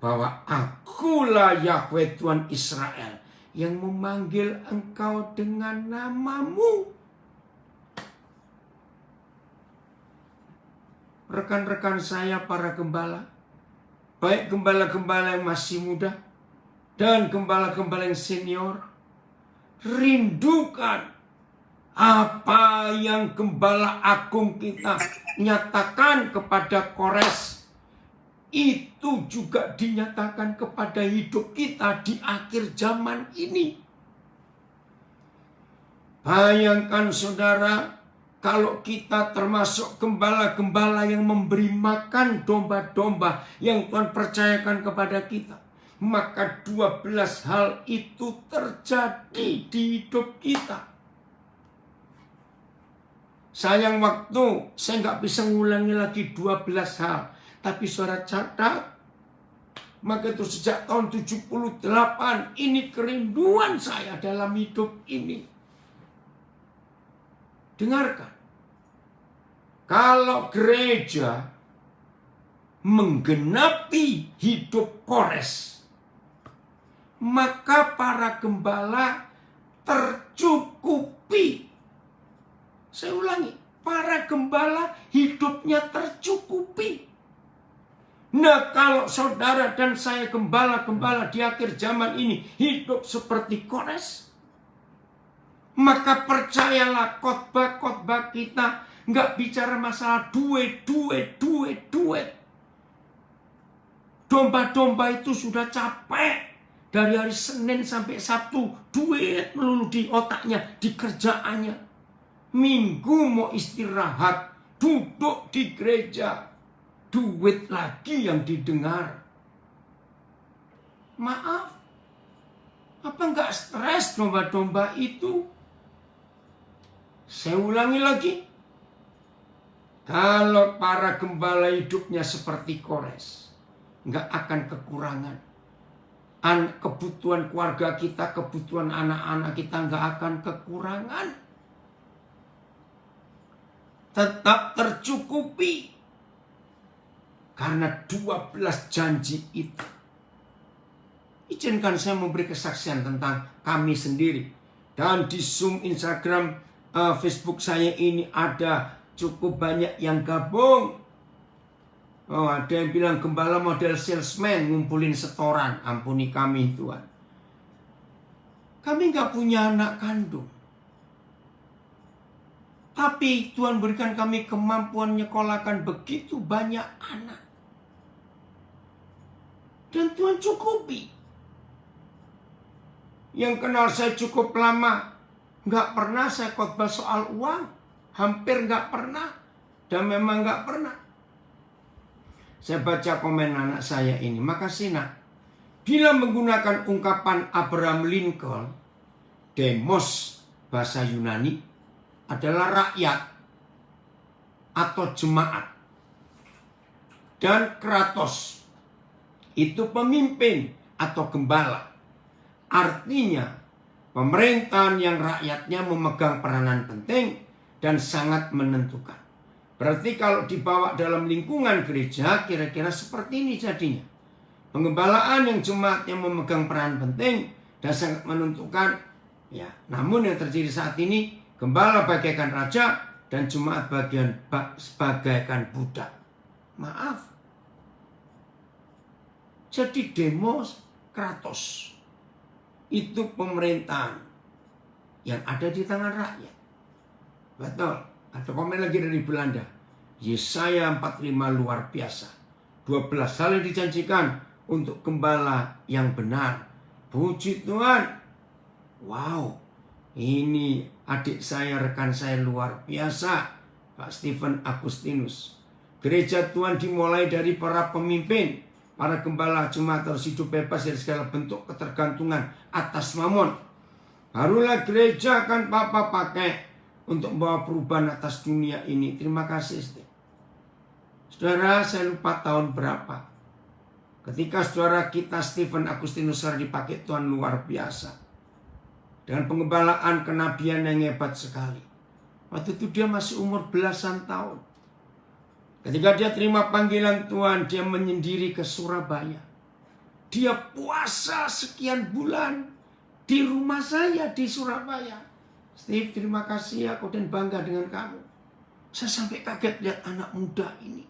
[SPEAKER 2] bahwa akulah Yahweh Tuhan Israel yang memanggil engkau dengan namamu. Rekan-rekan saya para gembala, baik gembala-gembala yang masih muda dan gembala-gembala yang senior, rindukan apa yang gembala agung kita nyatakan kepada Kores, itu juga dinyatakan kepada hidup kita di akhir zaman ini. Bayangkan saudara, kalau kita termasuk gembala-gembala yang memberi makan domba-domba yang Tuhan percayakan kepada kita, maka 12 hal itu terjadi di hidup kita. Sayang waktu, saya nggak bisa ngulangi lagi 12 hal. Tapi saudara catat, maka itu sejak tahun 78, ini kerinduan saya dalam hidup ini. Dengarkan. Kalau gereja menggenapi hidup Kores, maka para gembala tercukupi. Saya ulangi, para gembala hidupnya tercukupi. Nah, kalau saudara dan saya gembala-gembala di akhir zaman ini hidup seperti Kores, maka percayalah khotbah-khotbah kita nggak bicara masalah duit. Domba-domba itu sudah capek. Dari hari Senin sampai Sabtu, duit melulu di otaknya, di kerjaannya. Minggu mau istirahat, duduk di gereja, duit lagi yang didengar. Maaf, apa enggak stres domba-domba itu? Saya ulangi lagi. Kalau para gembala hidupnya seperti Kores, enggak akan kekurangan. Kebutuhan keluarga kita, kebutuhan anak-anak kita enggak akan kekurangan. tetap tercukupi. Karena 12 janji itu. Izinkan saya memberi kesaksian tentang kami sendiri. Dan di Zoom, Instagram, Facebook saya ini ada cukup banyak yang gabung. Oh, ada yang bilang gembala model salesman ngumpulin setoran. Ampuni kami Tuhan. Kami nggak punya anak kandung. Tapi Tuhan berikan kami kemampuan nyekolahkan begitu banyak anak. Dan Tuhan cukupi. Yang kenal saya cukup lama, nggak pernah saya khotbah soal uang. Hampir nggak pernah. Dan memang nggak pernah. Saya baca komen anak saya ini. Makasih nak. Bila menggunakan ungkapan Abraham Lincoln, demos bahasa Yunani adalah rakyat atau jemaat. Dan kratos itu pemimpin atau gembala. Artinya pemerintahan yang rakyatnya memegang peranan penting dan sangat menentukan. Berarti kalau dibawa dalam lingkungan gereja kira-kira seperti ini jadinya. Penggembalaan yang jemaatnya memegang peran penting dan sangat menentukan. Ya, namun yang terjadi saat ini, gembala bagaikan raja dan jemaat bagaikan budak. Maaf. Jadi demos kratos. Itu pemerintahan yang ada di tangan rakyat. Betul. Ada komen lagi dari Belanda. Yesaya 45 luar biasa. 12 hal yang dijanjikan untuk gembala yang benar. Puji Tuhan. Wow. Ini adik saya, rekan saya luar biasa. Pak Stephen Agustinus. Gereja Tuhan dimulai dari para pemimpin. Para gembala jemaat harus hidup bebas dari segala bentuk ketergantungan atas mamon. Barulah gereja akan Papa pakai untuk membawa perubahan atas dunia ini. Terima kasih. Saudara, saya lupa tahun berapa. Ketika saudara kita Stephen Agustinus dipakai Tuhan luar biasa. Dengan pengembalaan kenabian yang hebat sekali. Waktu itu dia masih umur belasan tahun. Ketika dia terima panggilan Tuhan, dia menyendiri ke Surabaya. Dia puasa sekian bulan di rumah saya di Surabaya. Steve, terima kasih, aku dan bangga dengan kamu. Saya sampai kaget lihat anak muda ini.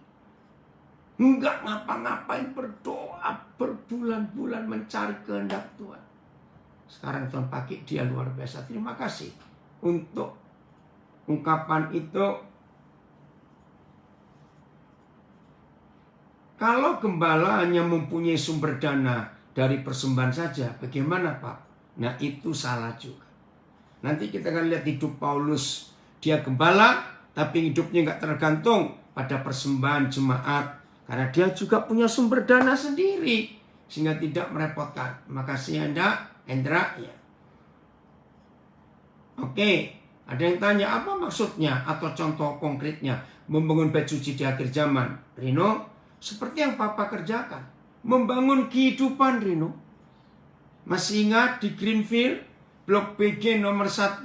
[SPEAKER 2] Enggak ngapa-ngapain, berdoa berbulan-bulan mencari kehendak Tuhan. Sekarang Tuhan pakai dia luar biasa. Terima kasih untuk ungkapan itu. Kalau gembala hanya mempunyai sumber dana dari persembahan saja, bagaimana Pak? Nah itu salah juga. Nanti kita akan lihat hidup Paulus. Dia gembala, tapi hidupnya nggak tergantung pada persembahan jemaat. Karena dia juga punya sumber dana sendiri. Sehingga tidak merepotkan. Makasih Hendra. Ya. Oke, ada yang tanya apa maksudnya atau contoh konkretnya membangun bait suci di akhir zaman. Rino, seperti yang Papa kerjakan. Membangun kehidupan, Rino. Masih ingat di Greenfield, Blok BG nomor 1.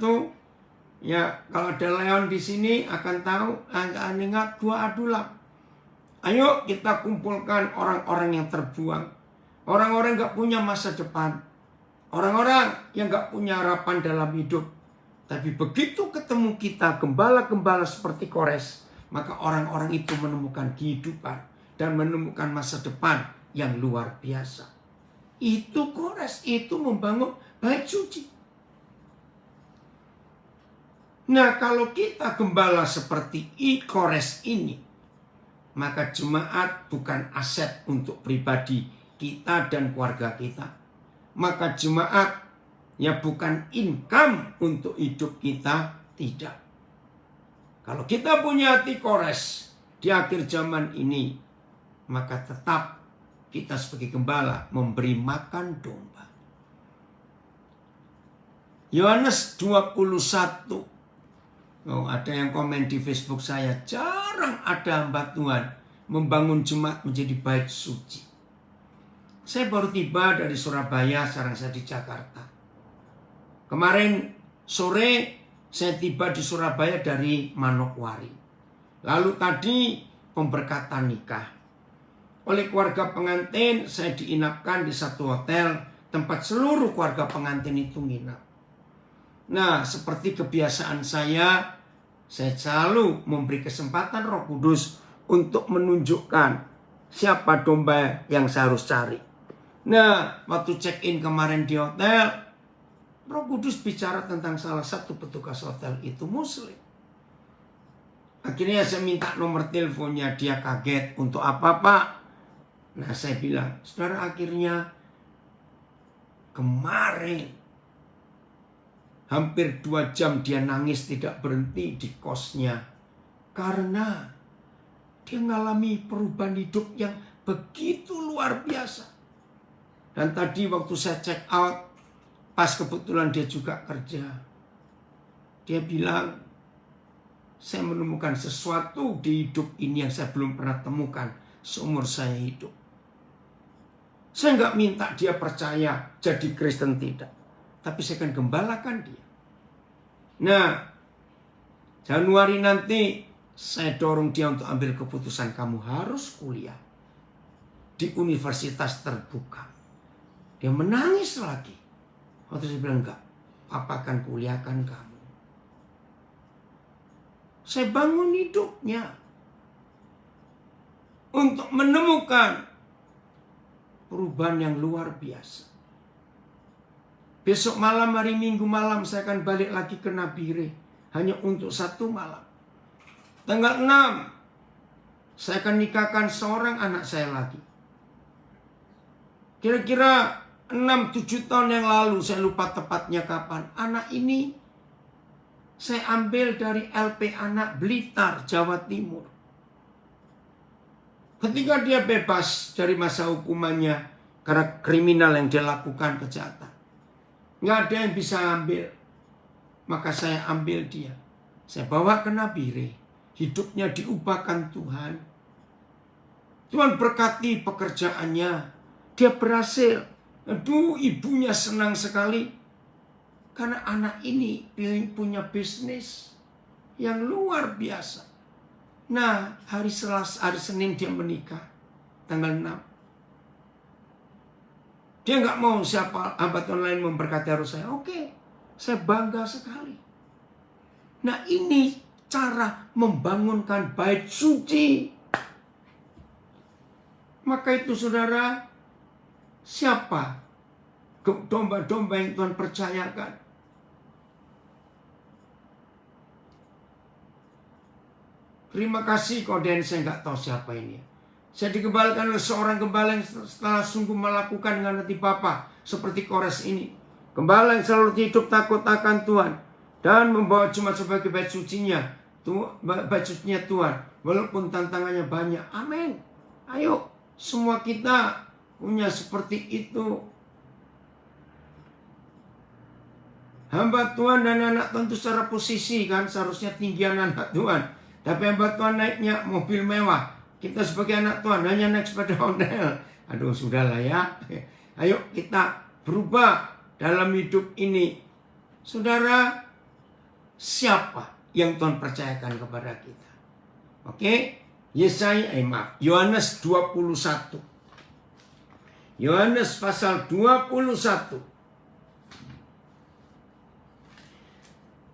[SPEAKER 2] Ya, kalau ada Leon di sini akan tahu, akan ingat 2 Adulam. Ayo kita kumpulkan orang-orang yang terbuang. Orang-orang yang gak punya masa depan. Orang-orang yang gak punya harapan dalam hidup. Tapi begitu ketemu kita, gembala-gembala seperti Kores, maka orang-orang itu menemukan kehidupan. Dan menemukan masa depan yang luar biasa. Itu Kores, itu membangun bait suci. Nah kalau kita gembala seperti Kores ini, maka jemaat bukan aset untuk pribadi kita dan keluarga kita. Maka jemaat ya bukan income untuk hidup kita, tidak. Kalau kita punya hati Kores di akhir zaman ini, maka tetap kita sebagai gembala memberi makan domba. Yohanes 21. Oh, ada yang komen di Facebook saya, jarang ada hamba Tuhan membangun jemaat menjadi bait suci. Saya baru tiba dari Surabaya, sekarang saya di Jakarta. Kemarin sore saya tiba di Surabaya dari Manokwari. Lalu tadi pemberkatan nikah. Oleh keluarga pengantin saya diinapkan di satu hotel tempat seluruh keluarga pengantin itu nginap. Nah, seperti kebiasaan saya selalu memberi kesempatan Roh Kudus untuk menunjukkan siapa domba yang saya harus cari. Nah, waktu check-in kemarin di hotel, Roh Kudus bicara tentang salah satu petugas hotel itu Muslim. Akhirnya saya minta nomor teleponnya, dia kaget. Untuk apa, Pak? Nah, saya bilang, saudara, akhirnya kemarin hampir 2 jam dia nangis tidak berhenti di kosnya. Karena dia mengalami perubahan hidup yang begitu luar biasa. Dan tadi waktu saya check out, pas kebetulan dia juga kerja. Dia bilang, saya menemukan sesuatu di hidup ini yang saya belum pernah temukan seumur saya hidup. Saya nggak minta dia percaya jadi Kristen, tidak. Tapi saya akan gembalakan dia. Nah, Januari nanti saya dorong dia untuk ambil keputusan, kamu harus kuliah di universitas terbuka. Dia menangis lagi. Waktu saya bilang, enggak, Papa akan kuliahkan kamu. Saya bangun hidupnya untuk menemukan perubahan yang luar biasa. Besok malam, hari Minggu malam, saya akan balik lagi ke Nabire. Hanya untuk 1 malam. Tanggal 6, saya akan nikahkan seorang anak saya lagi. Kira-kira 6-7 tahun yang lalu, saya lupa tepatnya kapan. Anak ini saya ambil dari LP Anak Blitar, Jawa Timur. Ketika dia bebas dari masa hukumannya karena kriminal yang dia lakukan, kejahatan, nggak ada yang bisa ambil. Maka saya ambil dia. Saya bawa ke Nabire. Hidupnya diubahkan Tuhan. Tuhan berkati pekerjaannya. Dia berhasil. Aduh, ibunya senang sekali. Karena anak ini punya bisnis yang luar biasa. Nah, hari Senin dia menikah. Tanggal 6. Dia nggak mau siapa hamba Tuhan lain memberkati harus saya. Oke, saya bangga sekali. Nah, ini cara membangunkan bait suci. Maka itu saudara, siapa domba-domba yang Tuhan percayakan? Terima kasih koden, saya nggak tahu siapa ini. Saya digembalakan oleh seorang gembala yang setelah sungguh melakukan dengan hati Bapa seperti Kores ini. Gembala yang selalu hidup takut akan Tuhan dan membawa jemaat sebagai bait sucinya, bait sucinya Tuhan, walaupun tantangannya banyak. Amin. Ayo, semua kita punya seperti itu. Hamba Tuhan dan anak Tuhan itu secara posisi kan seharusnya tinggian anak Tuhan. Tapi hamba Tuhan naiknya mobil mewah. Kita sebagai anak Tuhan hanya naik sepeda ondel. Aduh, sudahlah ya. Ayo kita berubah dalam hidup ini. Saudara, siapa yang Tuhan percayakan kepada kita? Oke? Yohanes 21. Yohanes pasal 21.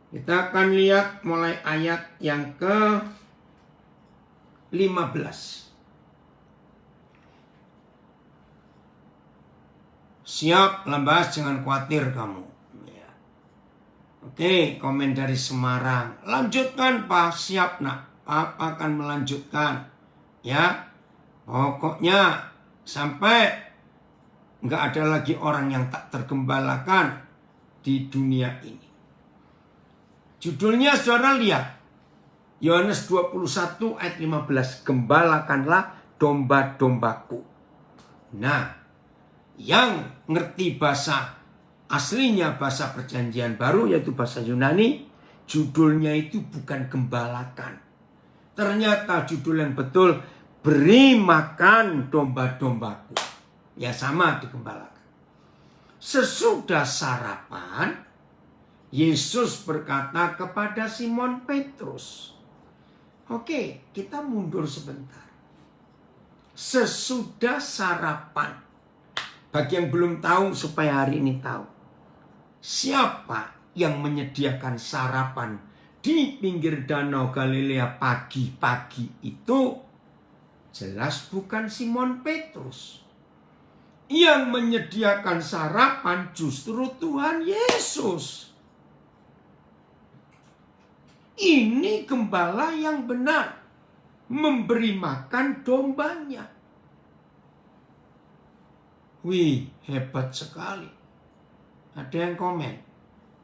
[SPEAKER 2] Kita akan lihat mulai ayat yang ke-15. Siap, Lambas, jangan khawatir kamu. Ya. Oke, komen dari Semarang. Lanjutkan, Pak. Siap, nak. Papa akan melanjutkan. Ya, pokoknya sampai nggak ada lagi orang yang tak tergembalakan di dunia ini. Judulnya saudara lihat. Yohanes 21 ayat 15. Gembalakanlah domba-dombaku. Nah, yang ngerti bahasa aslinya, bahasa perjanjian baru, yaitu bahasa Yunani, judulnya itu bukan gembalakan. Ternyata judul yang betul, beri makan domba-dombaku. Ya sama digembalakan. Sesudah sarapan, Yesus berkata kepada Simon Petrus, Oke, kita mundur sebentar. Sesudah sarapan, bagi yang belum tahu supaya hari ini tahu, siapa yang menyediakan sarapan di pinggir danau Galilea pagi-pagi itu? Jelas bukan Simon Petrus. Yang menyediakan sarapan justru Tuhan Yesus. Ini gembala yang benar, memberi makan dombanya. Wih, hebat sekali. Ada yang komen,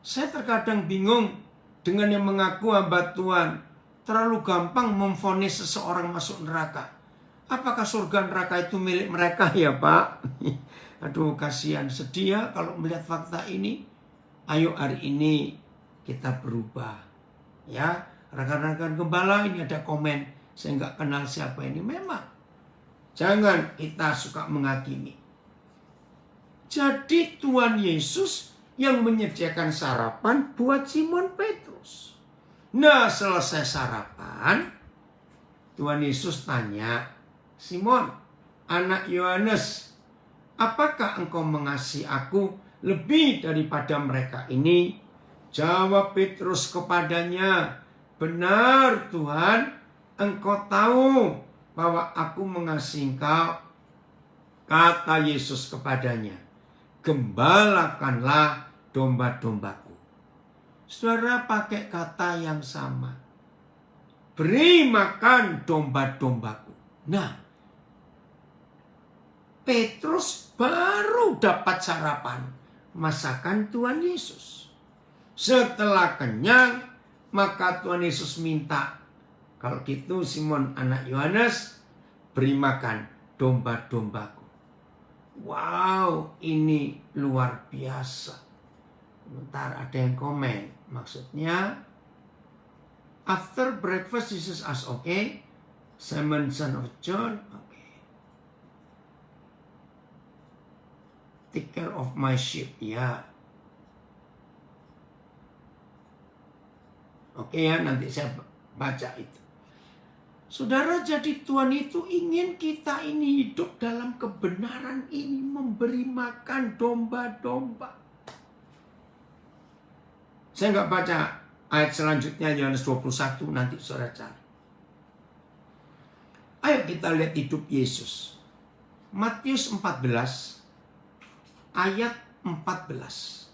[SPEAKER 2] saya terkadang bingung dengan yang mengaku hamba Tuhan. Terlalu gampang memvonis seseorang masuk neraka. Apakah surga neraka itu milik mereka ya Pak? Aduh, kasihan, sedih ya kalau melihat fakta ini. Ayo hari ini kita berubah. Ya, rekan-rekan gembala, ini ada komen, saya nggak kenal siapa ini. Memang, jangan kita suka menghakimi. Jadi Tuhan Yesus yang menyediakan sarapan buat Simon Petrus. Nah, selesai sarapan, Tuhan Yesus tanya, Simon, anak Yohanes, apakah engkau mengasihi aku lebih daripada mereka ini? Jawab Petrus kepadanya, benar Tuhan, engkau tahu bahwa aku mengasihi engkau. Kata Yesus kepadanya, gembalakanlah domba-dombaku. Saudara pakai kata yang sama. Beri makan domba-dombaku. Nah, Petrus baru dapat sarapan masakan Tuhan Yesus. Setelah kenyang, maka Tuhan Yesus minta, kalau gitu Simon anak Yohanes, beri makan domba-dombaku. Wow, ini luar biasa. Bentar, ada yang komen. Maksudnya, after breakfast Jesus asked, okay, Simon son of John, okay, take care of my sheep, ya. Oke ya, nanti saya baca itu. Saudara, jadi Tuhan itu ingin kita ini hidup dalam kebenaran ini, memberi makan domba-domba. Saya nggak baca ayat selanjutnya, Yohanes 21, nanti saudara cari. Ayo kita lihat hidup Yesus. Matius 14, ayat 14.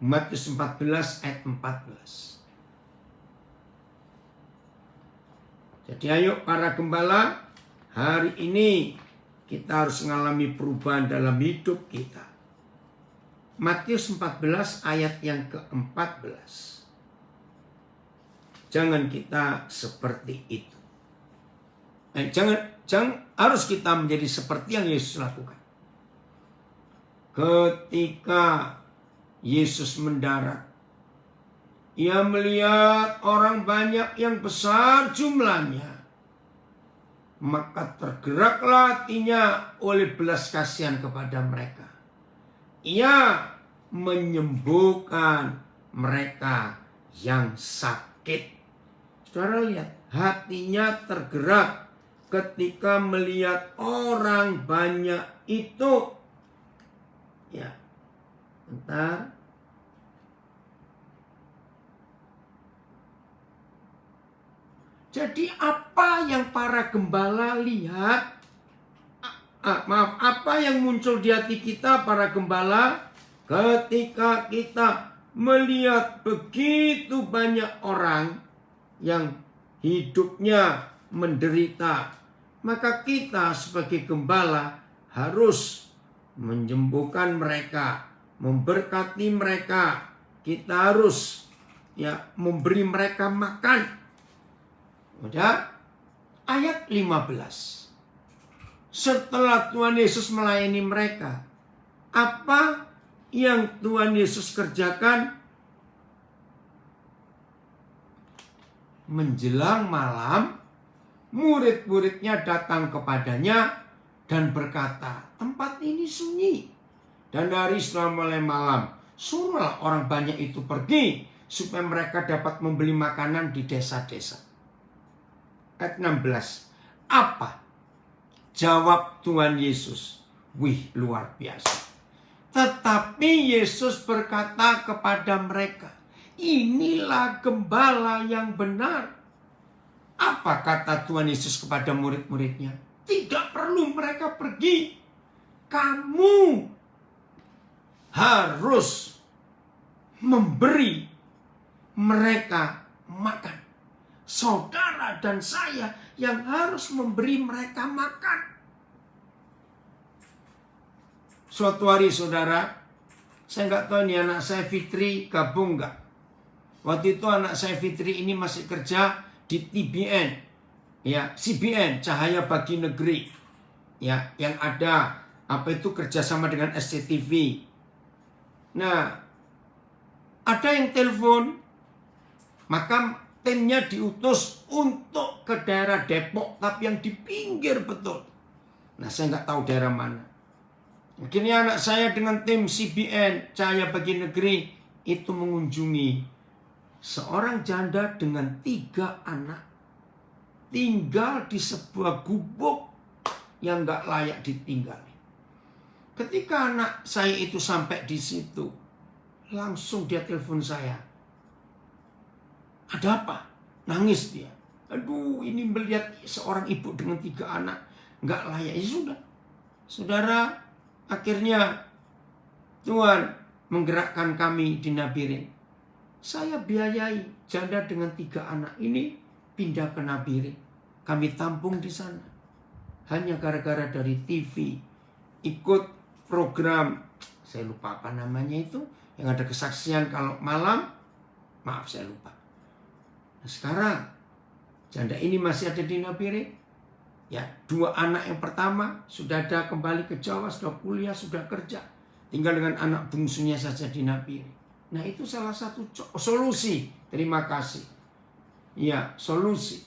[SPEAKER 2] Matius 14, ayat 14. Jadi ayo para gembala, hari ini kita harus mengalami perubahan dalam hidup kita. Matius 14 ayat yang ke-14. Jangan kita seperti itu. Jangan harus kita menjadi seperti yang Yesus lakukan. Ketika Yesus mendarat, Ia melihat orang banyak yang besar jumlahnya. Maka tergeraklah hatinya oleh belas kasihan kepada mereka. Ia menyembuhkan mereka yang sakit. Saudara lihat, hatinya tergerak ketika melihat orang banyak itu. Ya, bentar. Jadi apa yang para gembala lihat? Apa yang muncul di hati kita para gembala ketika kita melihat begitu banyak orang yang hidupnya menderita? Maka kita sebagai gembala harus menyembuhkan mereka, memberkati mereka. Kita harus memberi mereka makan. Udah, ayat 15. Setelah Tuhan Yesus melayani mereka, apa yang Tuhan Yesus kerjakan? Menjelang malam, murid-muridnya datang kepadanya dan berkata, tempat ini sunyi. Dan dari setelah mulai malam, suruhlah orang banyak itu pergi supaya mereka dapat membeli makanan di desa-desa. ayat 16. Apa jawab Tuhan Yesus? Wih, luar biasa. Tetapi Yesus berkata kepada mereka, inilah gembala yang benar. Apa kata Tuhan Yesus kepada murid-muridnya? Tidak perlu mereka pergi. Kamu harus memberi mereka makan. Saudara dan saya yang harus memberi mereka makan. Suatu hari saudara, saya nggak tahu nih anak saya Fitri gabung nggak. Waktu itu anak saya Fitri ini masih kerja di TBN, ya CBN Cahaya Bagi Negeri, ya yang ada apa itu kerjasama dengan SCTV. Nah, ada yang telepon, maka timnya diutus untuk ke daerah Depok, tapi yang di pinggir betul. Nah, saya nggak tahu daerah mana. Akhirnya anak saya dengan tim CBN Cahaya Bagi Negeri itu mengunjungi seorang janda dengan 3 anak. Tinggal di sebuah gubuk yang nggak layak ditinggali. Ketika anak saya itu sampai di situ, langsung dia telepon saya. Ada apa? Nangis dia. Aduh, ini melihat seorang ibu dengan 3 anak nggak layak. Ya sudah, saudara. Akhirnya Tuhan menggerakkan kami di Nabirin. Saya biayai janda dengan 3 anak ini pindah ke Nabirin. Kami tampung di sana. Hanya gara-gara dari TV ikut program, saya lupa apa namanya itu, yang ada kesaksian kalau malam, maaf saya lupa. Nah, sekarang janda ini masih ada di Nabirin. Ya, 2 anak yang pertama sudah ada kembali ke Jawa, sudah kuliah, sudah kerja. Tinggal dengan anak bungsunya saja di Nabirin. Nah, itu salah satu solusi. Terima kasih. Ya, solusi.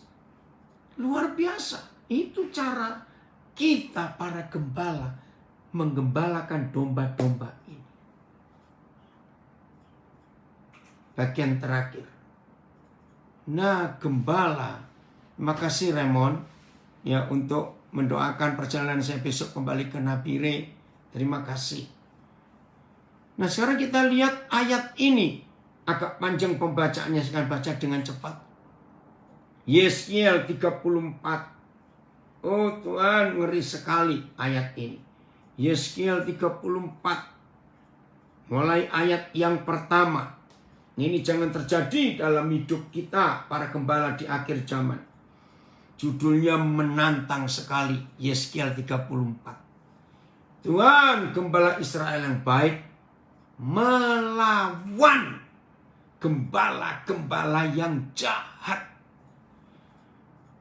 [SPEAKER 2] Luar biasa. Itu cara kita para gembala menggembalakan domba-domba ini. Bagian terakhir. Nah, gembala. Terima kasih Raymond. Ya, untuk mendoakan perjalanan saya besok kembali ke Nabire. Terima kasih. Nah, sekarang kita lihat ayat ini. Agak panjang pembacaannya, saya akan baca dengan cepat. Yeskiel 34. Oh Tuhan, ngeri sekali ayat ini. Yeskiel 34. Mulai ayat yang pertama. Ini jangan terjadi dalam hidup kita para gembala di akhir zaman. Judulnya menantang sekali, Yeskiel 34. Tuhan gembala Israel yang baik melawan gembala-gembala yang jahat.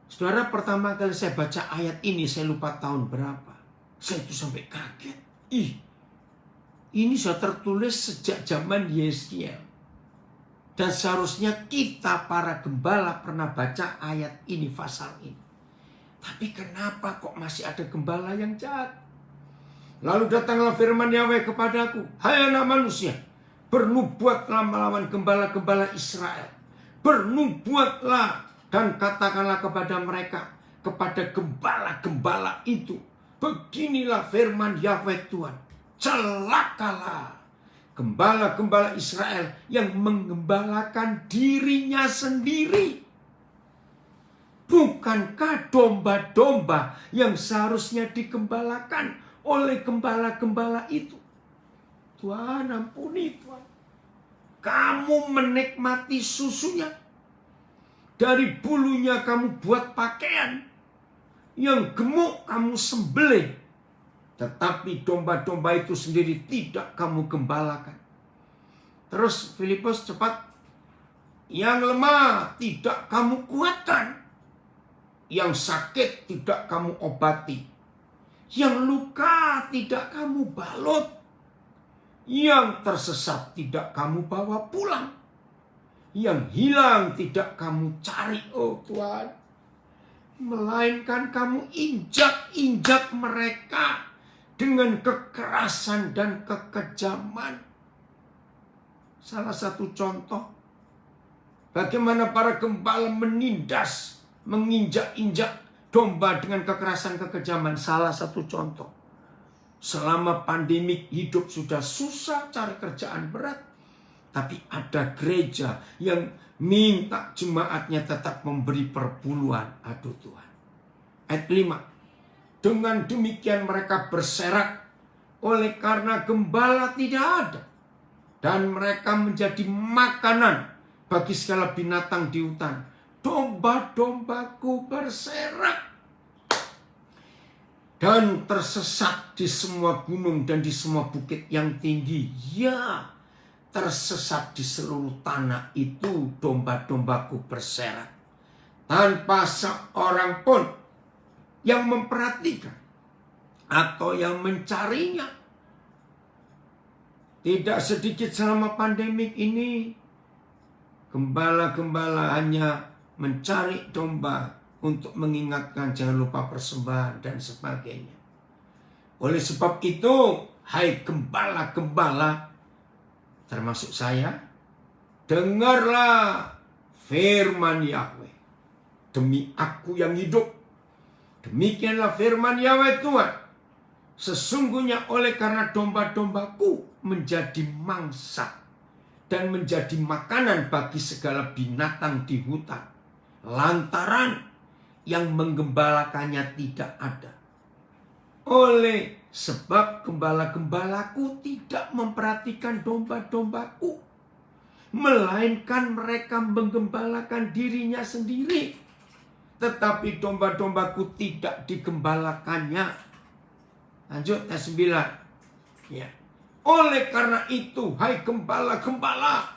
[SPEAKER 2] Saudara, pertama kali saya baca ayat ini, saya lupa tahun berapa. Saya itu sampai kaget. Ini sudah tertulis sejak zaman Yeskiel. Dan seharusnya kita para gembala pernah baca ayat ini, pasal ini. Tapi kenapa kok masih ada gembala yang jahat? Lalu datanglah firman Yahweh kepadaku, hai anak manusia, bernubuatlah melawan gembala-gembala Israel. Bernubuatlah dan katakanlah kepada mereka, kepada gembala-gembala itu, beginilah firman Yahweh Tuhan, celakalah gembala-gembala Israel yang menggembalakan dirinya sendiri. Bukankah domba-domba yang seharusnya digembalakan oleh gembala-gembala itu? Tuhan, ampuni Tuhan. Kamu menikmati susunya. Dari bulunya kamu buat pakaian. Yang gemuk kamu sembelih. Tetapi domba-domba itu sendiri tidak kamu gembalakan. Terus Filipus cepat. Yang lemah tidak kamu kuatkan. Yang sakit tidak kamu obati. Yang luka tidak kamu balut. Yang tersesat tidak kamu bawa pulang. Yang hilang tidak kamu cari, oh Tuhan. Melainkan kamu injak-injak mereka dengan kekerasan dan kekejaman. Salah satu contoh bagaimana para gembala menindas menginjak-injak domba dengan kekerasan kekejaman. Salah satu contoh. Selama pandemik hidup sudah susah, cari kerjaan berat. Tapi ada gereja yang minta jemaatnya tetap memberi perpuluhan. Aduh Tuhan. Ayat 5. Dengan demikian mereka berserak oleh karena gembala tidak ada. Dan mereka menjadi makanan bagi segala binatang di hutan. Domba-dombaku berserak. Dan tersesat di semua gunung dan di semua bukit yang tinggi. Ya, tersesat di seluruh tanah itu domba-dombaku berserak. Tanpa seorang pun yang memperhatikan atau yang mencarinya. Tidak sedikit selama pandemik ini, gembala-gembala hanya mencari domba untuk mengingatkan jangan lupa persembahan dan sebagainya. Oleh sebab itu, hai gembala-gembala, termasuk saya, dengarlah firman Yahweh. Demi aku yang hidup, demikianlah firman Yahweh Tuhan. Sesungguhnya oleh karena domba-dombaku menjadi mangsa dan menjadi makanan bagi segala binatang di hutan, lantaran yang menggembalakannya tidak ada. Oleh sebab gembala-gembalaku tidak memperhatikan domba-dombaku, melainkan mereka menggembalakan dirinya sendiri. Tetapi domba-dombaku tidak digembalakannya. Lanjut ayat 9. Ya. Oleh karena itu, hai gembala-gembala,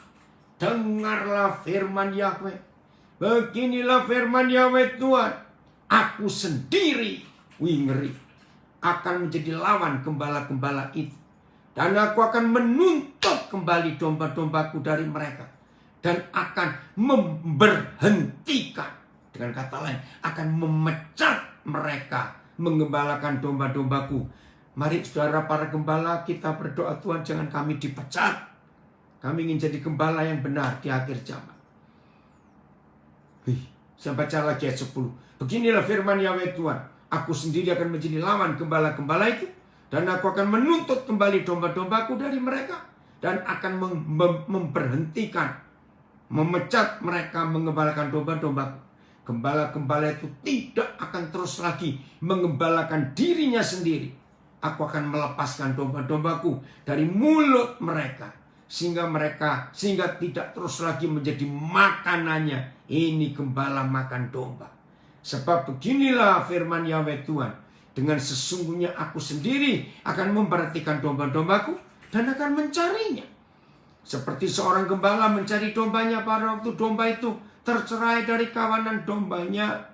[SPEAKER 2] dengarlah firman Yahweh. Beginilah firman Yahweh Tuhan. Aku sendiri, ngeri, akan menjadi lawan gembala-gembala itu. Dan aku akan menuntut kembali domba-dombaku dari mereka. Dan akan memberhentikan. Dengan kata lain, akan memecat mereka menggembalakan domba-dombaku. Mari saudara para gembala, kita berdoa, Tuhan jangan kami dipecat. Kami ingin jadi gembala yang benar di akhir zaman. Saya baca lagi ayat 10. Beginilah firman Yahweh Tuhan. Aku sendiri akan menjadi lawan gembala-gembala itu. Dan aku akan menuntut kembali domba-dombaku dari mereka. Dan akan memberhentikan, memecat mereka mengembalakan domba-dombaku. Gembala-gembala itu tidak akan terus lagi mengembalakan dirinya sendiri. Aku akan melepaskan domba-dombaku dari mulut mereka. Sehingga tidak terus lagi menjadi makanannya. Ini gembala makan domba. Sebab beginilah firman Yahweh Tuhan. Dengan sesungguhnya aku sendiri akan memperhatikan domba-dombaku dan akan mencarinya. Seperti seorang gembala mencari dombanya pada waktu domba itu tercerai dari kawanan dombanya.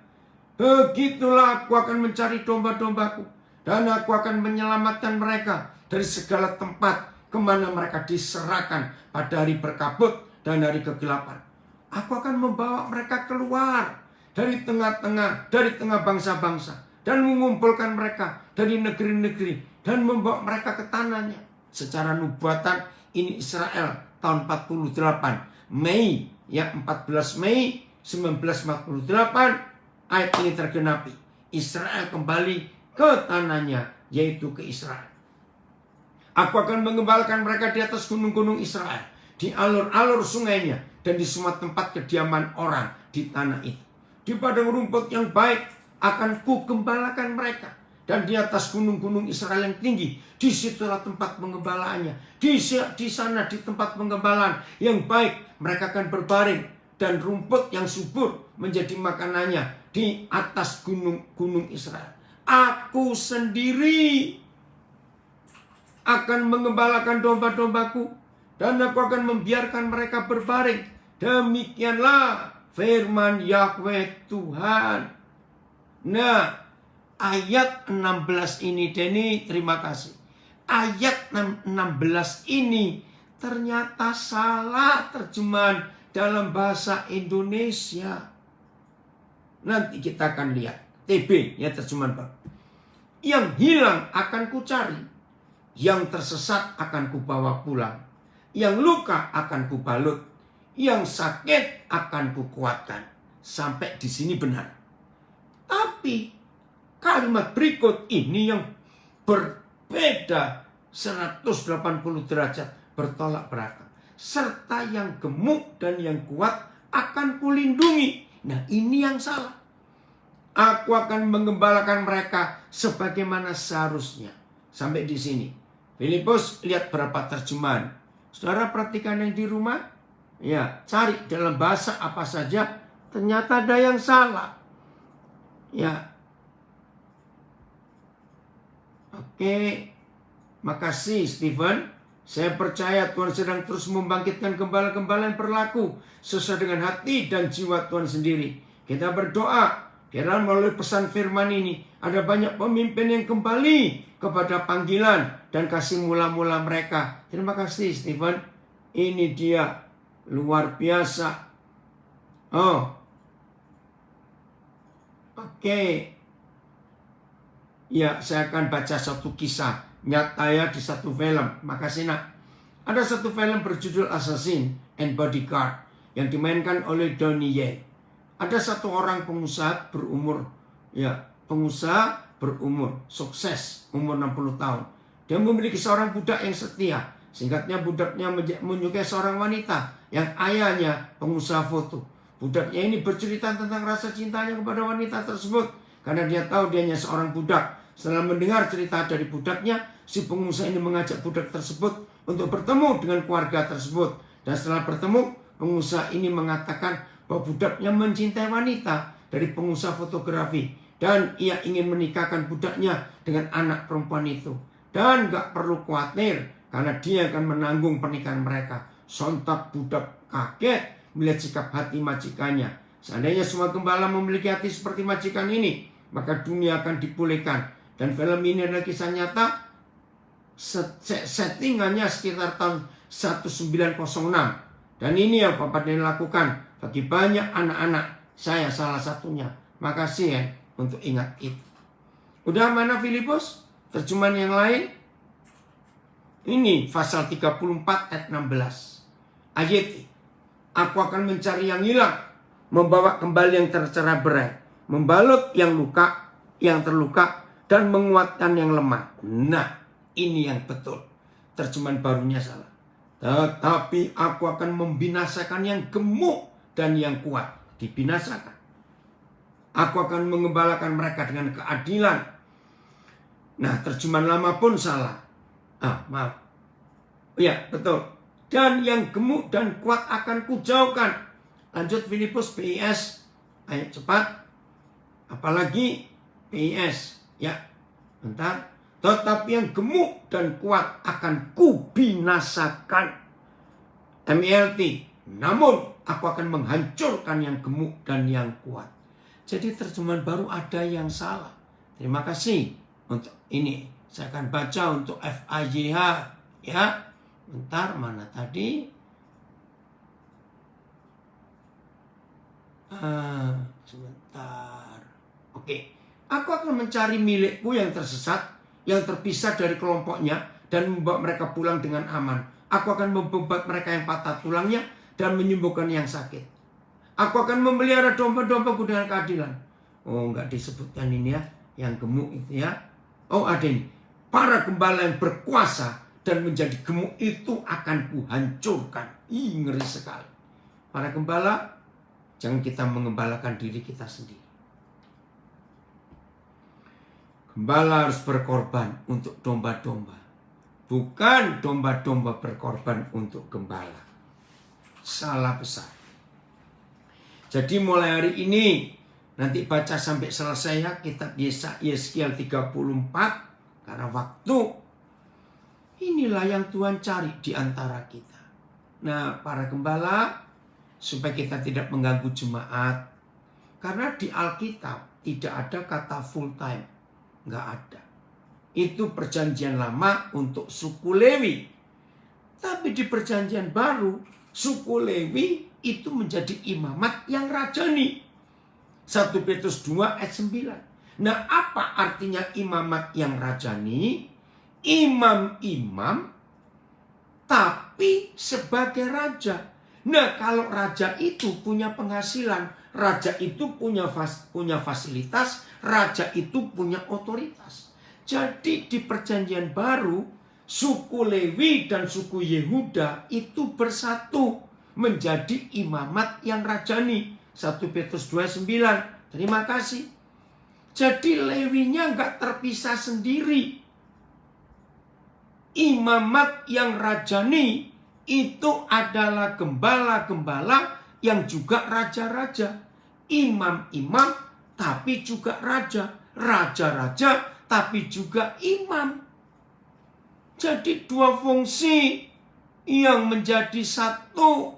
[SPEAKER 2] Begitulah aku akan mencari domba-dombaku. Dan aku akan menyelamatkan mereka dari segala tempat kemana mereka diserahkan pada hari berkabut dan hari kegelapan. Aku akan membawa mereka keluar dari tengah bangsa-bangsa. Dan mengumpulkan mereka dari negeri-negeri. Dan membawa mereka ke tanahnya. Secara nubuatan ini Israel tahun 48 Mei. Ya 14 Mei 1948 ayat ini tergenapi. Israel kembali ke tanahnya, yaitu ke Israel. Aku akan mengembalakan mereka di atas gunung-gunung Israel, di alur-alur sungainya, dan di semua tempat kediaman orang di tanah itu. Di padang rumput yang baik akan kugembalakan mereka. Dan di atas gunung-gunung Israel yang tinggi, disitulah tempat pengembalaannya. Di sana di tempat pengembalaan yang baik, mereka akan berbaring. Dan rumput yang subur menjadi makanannya di atas gunung-gunung Israel. Aku sendiri akan mengembalakan domba-dombaku. Dan aku akan membiarkan mereka berbaring. Demikianlah firman Yahweh Tuhan. Nah, ayat 16 ini, Denny, terima kasih. Ayat 16 ini ternyata salah terjemahan dalam bahasa Indonesia. Nanti kita akan lihat. TB, ya terjemahan Pak. Yang hilang akan kucari. Yang tersesat akan kubawa pulang. Yang luka akan kubalut. Yang sakit akan kukuatkan. Sampai di sini benar. Tapi kalimat berikut ini yang berbeda 180 derajat, bertolak belakang. Serta yang gemuk dan yang kuat akan kulindungi. Nah, ini yang salah. Aku akan menggembalakan mereka sebagaimana seharusnya. Sampai di sini. Filipus, lihat berapa terjemahan. Saudara perhatikan yang di rumah. Ya, cari dalam bahasa apa saja. Ternyata ada yang salah. Ya. Oke. Makasih Stephen. Saya percaya Tuhan sedang terus membangkitkan gembala-gembala yang berlaku sesuai dengan hati dan jiwa Tuhan sendiri. Kita berdoa. Kiranya melalui pesan firman ini ada banyak pemimpin yang kembali kepada panggilan dan kasih mula-mula mereka. Terima kasih Stephen. Ini dia luar biasa. Oh. Oke. Ya, saya akan baca satu kisah nyata ya di satu film. Makasih nak. Ada satu film berjudul Assassin and Bodyguard yang dimainkan oleh Donnie Yen. Ada satu orang pengusaha berumur sukses, umur 60 tahun. Dia memiliki seorang budak yang setia. Singkatnya budaknya menyukai seorang wanita yang ayahnya pengusaha foto. Budaknya ini bercerita tentang rasa cintanya kepada wanita tersebut karena dia tahu dia hanya seorang budak. Setelah mendengar cerita dari budaknya, si pengusaha ini mengajak budak tersebut untuk bertemu dengan keluarga tersebut. Dan setelah bertemu, pengusaha ini mengatakan bahwa budaknya mencintai wanita dari pengusaha fotografi. Dan ia ingin menikahkan budaknya dengan anak perempuan itu. Dan gak perlu khawatir karena dia akan menanggung pernikahan mereka. Sontak budak kaget melihat sikap hati majikannya. Seandainya semua gembala memiliki hati seperti majikan ini, maka dunia akan dipulihkan. Dan film ini adalah kisah nyata. Settingannya sekitar tahun 1906. Dan ini yang Bapak Daniel lakukan bagi banyak anak-anak. Saya salah satunya. Makasih ya untuk ingat itu. Udah mana Filipus? Terjemahan yang lain. Ini pasal 34 ayat 16. Ayat, aku akan mencari yang hilang, membawa kembali yang tercerai-berai, membalut yang terluka, dan menguatkan yang lemah. Nah, ini yang betul. Terjemahan barunya salah. Tetapi aku akan membinasakan yang gemuk dan yang kuat. Dibinasakan. Aku akan mengembalakan mereka dengan keadilan. Nah, terjemahan lama pun salah. Maaf. Ya, betul. Dan yang gemuk dan kuat akan kujauhkan. Lanjut Filipus PIS. Ayo cepat. Apalagi PIS. Ya, bentar. Tetapi yang gemuk dan kuat akan kubinasakan. MLT. Namun aku akan menghancurkan yang gemuk dan yang kuat. Jadi terjemahan baru ada yang salah. Terima kasih untuk ini. Saya akan baca untuk FIYH. Ya. Bentar, mana tadi? Sebentar. Oke. Aku akan mencari milikku yang tersesat, yang terpisah dari kelompoknya, dan membawa mereka pulang dengan aman. Aku akan membebat mereka yang patah tulangnya, dan menyembuhkan yang sakit. Aku akan memelihara domba-dombaku dengan keadilan. Oh, enggak disebutkan ini ya, yang gemuk itu ya. Oh, ada ini. Para gembala yang berkuasa dan menjadi gemuk itu akan kuhancurkan. Ngeri sekali. Para gembala, jangan kita mengembalakan diri kita sendiri. Gembala harus berkorban untuk domba-domba. Bukan domba-domba berkorban untuk gembala. Salah besar. Jadi mulai hari ini, nanti baca sampai selesai ya kitab Yeskiel 34. Karena waktu, inilah yang Tuhan cari di antara kita. Nah, para gembala, supaya kita tidak mengganggu jemaat. Karena di Alkitab tidak ada kata full time. Nggak ada. Itu perjanjian lama untuk suku Lewi. Tapi di perjanjian baru, suku Lewi itu menjadi imamat yang rajani. 1 Petrus 2 ayat 9. Nah, apa artinya imamat yang rajani? Imam-imam tapi sebagai raja. Nah, kalau raja itu punya penghasilan raja itu punya fasilitas, raja itu punya otoritas. Jadi di perjanjian baru, suku Lewi dan suku Yehuda itu bersatu menjadi imamat yang rajani. 1 Petrus 2:9. Terima kasih. Jadi Lewinya nggak terpisah sendiri. Imamat yang rajani itu adalah gembala-gembala yang juga raja-raja. Imam-imam tapi juga raja. Raja-raja tapi juga imam. Jadi dua fungsi yang menjadi satu.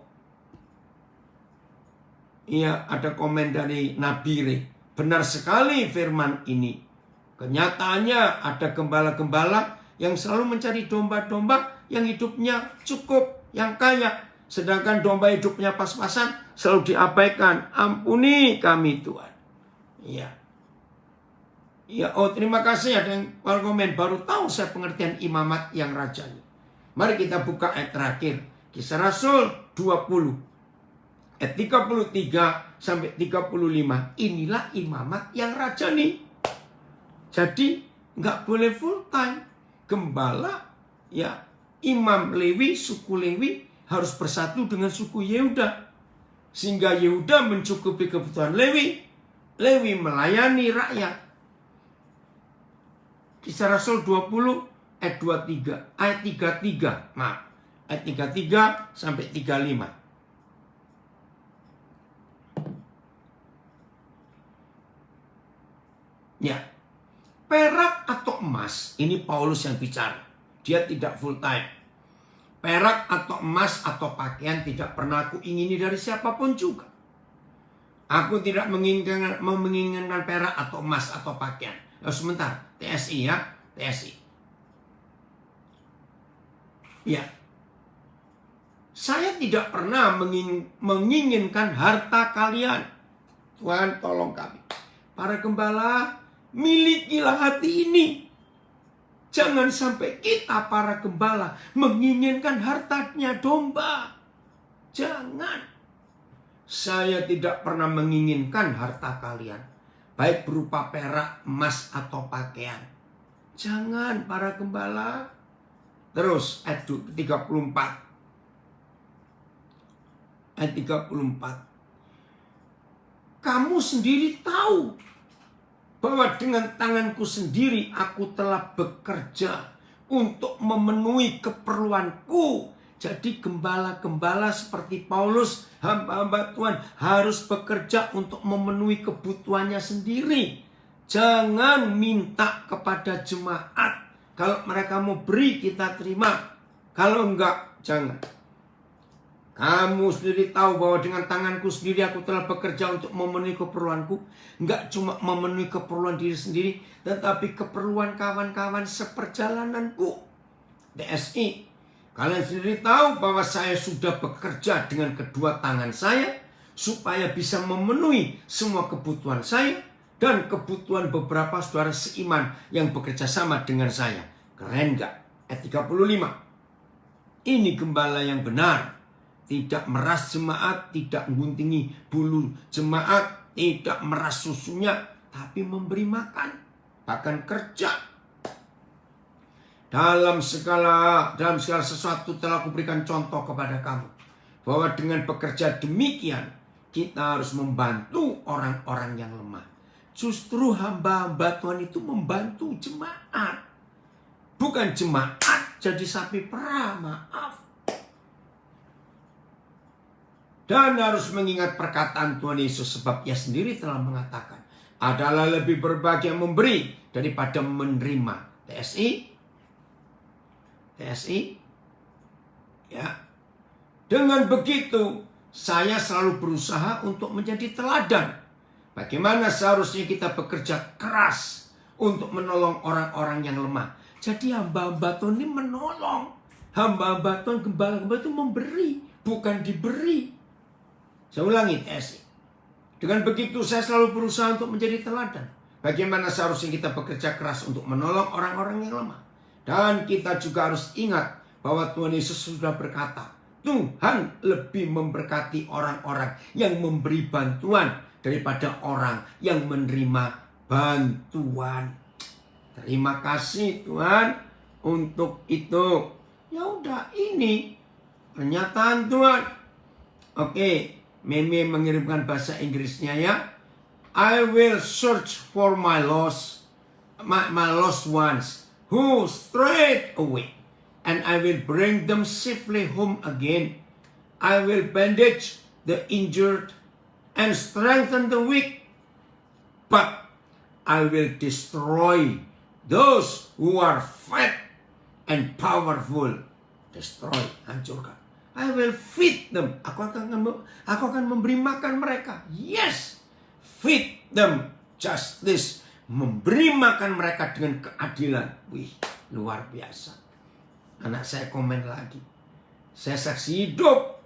[SPEAKER 2] Ya, ada komen dari Nabire. Benar sekali firman ini. Kenyataannya ada gembala-gembala yang selalu mencari domba-domba yang hidupnya cukup, yang kaya. Sedangkan domba hidupnya pas-pasan selalu diabaikan. Ampuni kami Tuhan. Ya. Ya, oh terima kasih ada yang komen. Baru tahu saya pengertian imamat yang rajani. Mari kita buka ayat terakhir. Kisah Rasul 20. Ayat 33 sampai 35. Inilah imamat yang rajani. Jadi nggak boleh full time. Gembala, ya, imam Lewi, suku Lewi harus bersatu dengan suku Yehuda. Sehingga Yehuda mencukupi kebutuhan Lewi. Lewi melayani rakyat. Kisah Rasul 20 ayat 23. Ayat 33. Maaf. Ayat 33 sampai 35. Ya. Perak atau emas, ini Paulus yang bicara. Dia tidak full time. Perak atau emas atau pakaian tidak pernah aku ingini dari siapapun juga. Aku tidak menginginkan perak atau emas atau pakaian. Sebentar, TSI ya, TSI. Ya. Saya tidak pernah menginginkan harta kalian. Tuhan tolong kami. Para gembala, milikilah hati ini. Jangan sampai kita para gembala menginginkan hartanya domba. Jangan. Saya tidak pernah menginginkan harta kalian. Baik berupa perak, emas, atau pakaian. Jangan para gembala. Terus ayat 34. Ayat 34. Kamu sendiri tahu bahwa dengan tanganku sendiri aku telah bekerja untuk memenuhi keperluanku. Jadi gembala-gembala seperti Paulus, hamba-hamba Tuhan harus bekerja untuk memenuhi kebutuhannya sendiri. Jangan minta kepada jemaat. Kalau mereka mau beri kita terima. Kalau enggak, jangan. Kamu sendiri tahu bahwa dengan tanganku sendiri aku telah bekerja untuk memenuhi keperluanku. Enggak cuma memenuhi keperluan diri sendiri, tetapi keperluan kawan-kawan seperjalananku. DSI, kalian sendiri tahu bahwa saya sudah bekerja dengan kedua tangan saya supaya bisa memenuhi semua kebutuhan saya dan kebutuhan beberapa saudara seiman yang bekerja sama dengan saya. Keren enggak? Ayat 35. Ini gembala yang benar. Tidak meras jemaat, tidak mengguntingi bulu jemaat, tidak meras susunya, tapi memberi makan, bahkan kerja. Dalam segala sesuatu telah kuberikan contoh kepada kamu, bahwa dengan bekerja demikian kita harus membantu orang-orang yang lemah. Justru hamba-hamba Tuhan itu membantu jemaat, bukan jemaat jadi sapi perah. Maaf. Dan harus mengingat perkataan Tuhan Yesus, sebab Ia sendiri telah mengatakan, adalah lebih berbahagia memberi daripada menerima. TSI? Ya. Dengan begitu, saya selalu berusaha untuk menjadi teladan. Bagaimana seharusnya kita bekerja keras untuk menolong orang-orang yang lemah. Jadi hamba-hamba Tuhan ini menolong. Hamba-hamba Tuhan, gembala-gembala itu memberi, bukan diberi. Saya ulangi, TSI. Dengan begitu saya selalu berusaha untuk menjadi teladan. Bagaimana seharusnya kita bekerja keras untuk menolong orang-orang yang lemah. Dan kita juga harus ingat bahwa Tuhan Yesus sudah berkata, Tuhan lebih memberkati orang-orang yang memberi bantuan daripada orang yang menerima bantuan. Terima kasih Tuhan untuk itu. Ya udah, ini pernyataan Tuhan. Oke, Meme mengirimkan bahasa Inggrisnya ya. I will search for my lost ones who strayed away, and I will bring them safely home again. I will bandage the injured and strengthen the weak, but I will destroy those who are fat and powerful. Destroy, hancurkan. I will feed them. Aku akan memberi makan mereka. Yes, feed them justice. Memberi makan mereka dengan keadilan. Wih, luar biasa. Anak saya komen lagi. Saya saksi hidup.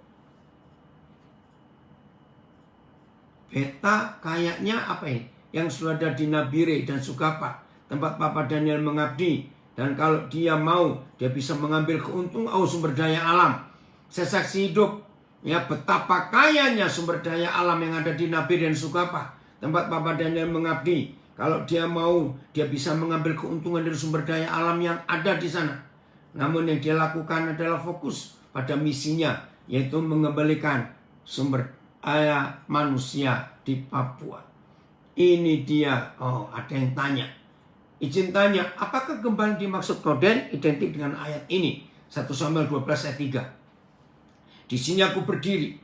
[SPEAKER 2] Beta kayaknya apa ini? Yang sudah ada di Nabire dan Sugapa, tempat Papa Daniel mengabdi. Dan kalau dia mau, dia bisa mengambil keuntungan sumber daya alam. Saya saksi hidup ya betapa kayanya sumber daya alam yang ada di Nabire dan Sugapa, tempat Papa Daniel mengabdi. Kalau dia mau, dia bisa mengambil keuntungan dari sumber daya alam yang ada di sana. Namun yang dia lakukan adalah fokus pada misinya, yaitu mengembalikan sumber daya manusia di Papua. Ini dia. Oh, ada yang tanya. Izin tanya, apakah gembala dimaksud Koden identik dengan ayat ini? 1 Samuel 12 ayat 3. Di sini aku berdiri.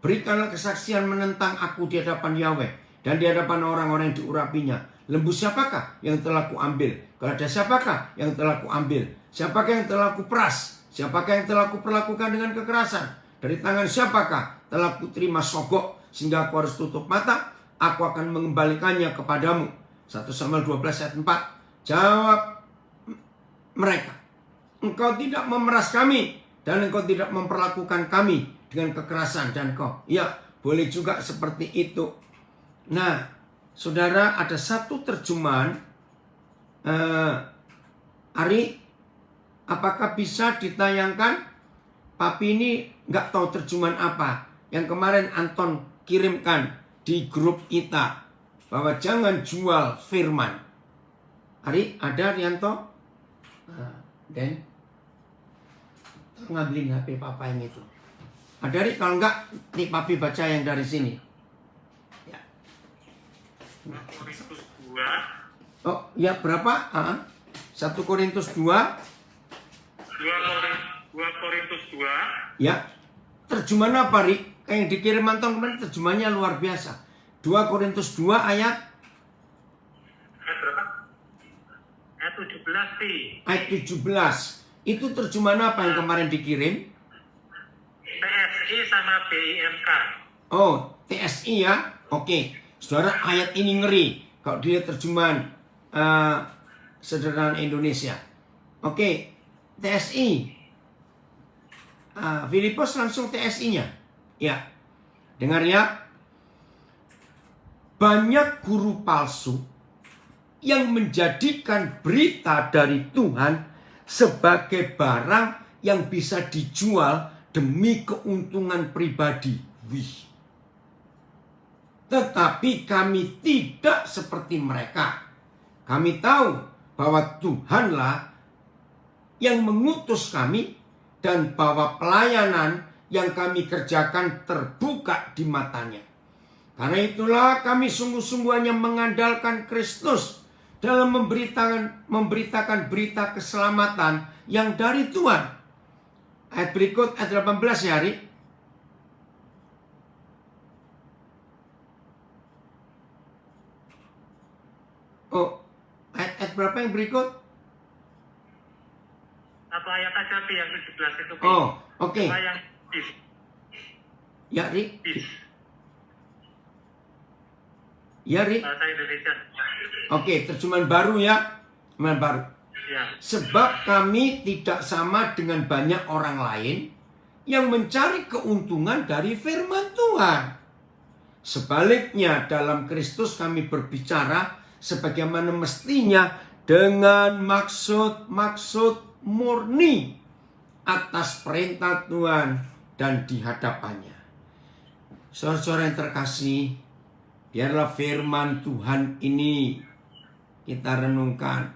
[SPEAKER 2] Berikanlah kesaksian menentang aku di hadapan Yahweh dan di hadapan orang-orang yang diurapinya. Lembu siapakah yang telah kuambil? Keledai siapakah yang telah kuambil? Siapakah yang telah kuperas? Siapakah yang telah kuperlakukan dengan kekerasan? Dari tangan siapakah telah kuterima sogok sehingga aku harus tutup mata? Aku akan mengembalikannya kepadamu. 1 Samuel 12 ayat 4. Jawab mereka, engkau tidak memeras kami dan engkau tidak memperlakukan kami dengan kekerasan dan kau. Ya, boleh juga seperti itu. Nah, saudara, ada satu terjemahan. Ari, apakah bisa ditayangkan? Papi ini nggak tahu terjemahan apa. Yang kemarin Anton kirimkan di grup kita, bahwa jangan jual firman. Ari, ada Rianto? Dan ngambilin HP Papa yang itu. Ada Ari, kalau enggak, nih Papi baca yang dari sini. Ya.
[SPEAKER 5] 1 Korintus 2.
[SPEAKER 2] Oh, ya berapa? 1 Korintus 2.
[SPEAKER 5] 2 Korintus 2.
[SPEAKER 2] Ya. Terjemahan apa, Ri? Kayak yang dikirim Anton kemarin terjemahannya luar biasa. 2 Korintus 2 ayat
[SPEAKER 5] berapa? Ayat 17 sih.
[SPEAKER 2] Ayat 17. Itu terjemahan apa yang kemarin dikirim?
[SPEAKER 5] TSI sama BIMK.
[SPEAKER 2] Oh, TSI ya? Oke. Saudara, ayat ini ngeri kalau dia terjemahan sederhana Indonesia. Oke, TSI. Filipus langsung TSI-nya. Ya. Dengar ya. Banyak guru palsu yang menjadikan berita dari Tuhan sebagai barang yang bisa dijual demi keuntungan pribadi. Wih. Tetapi kami tidak seperti mereka. Kami tahu bahwa Tuhanlah yang mengutus kami dan bahwa pelayanan yang kami kerjakan terbuka di matanya. Karena itulah kami sungguh-sungguh hanya mengandalkan Kristus dalam memberitakan berita keselamatan yang dari Tuhan. Ayat berikut, ayat 18 ya, Ari. Oh, ayat berapa yang berikut?
[SPEAKER 5] Satu ayat aja Pi, yang 17 itu Pi.
[SPEAKER 2] Oh, oke.
[SPEAKER 5] Apa yang bis?
[SPEAKER 2] Ya, Ri.
[SPEAKER 5] Bis.
[SPEAKER 2] Ya, Ri.
[SPEAKER 5] Bahasa Indonesia.
[SPEAKER 2] Oke, terjemahan baru ya. Terjemahan baru.
[SPEAKER 5] Ya.
[SPEAKER 2] Sebab kami tidak sama dengan banyak orang lain yang mencari keuntungan dari firman Tuhan. Sebaliknya, dalam Kristus kami berbicara sebagaimana mestinya dengan maksud-maksud murni atas perintah Tuhan dan di hadapannya. Saudara-saudara yang terkasih, biarlah firman Tuhan ini kita renungkan.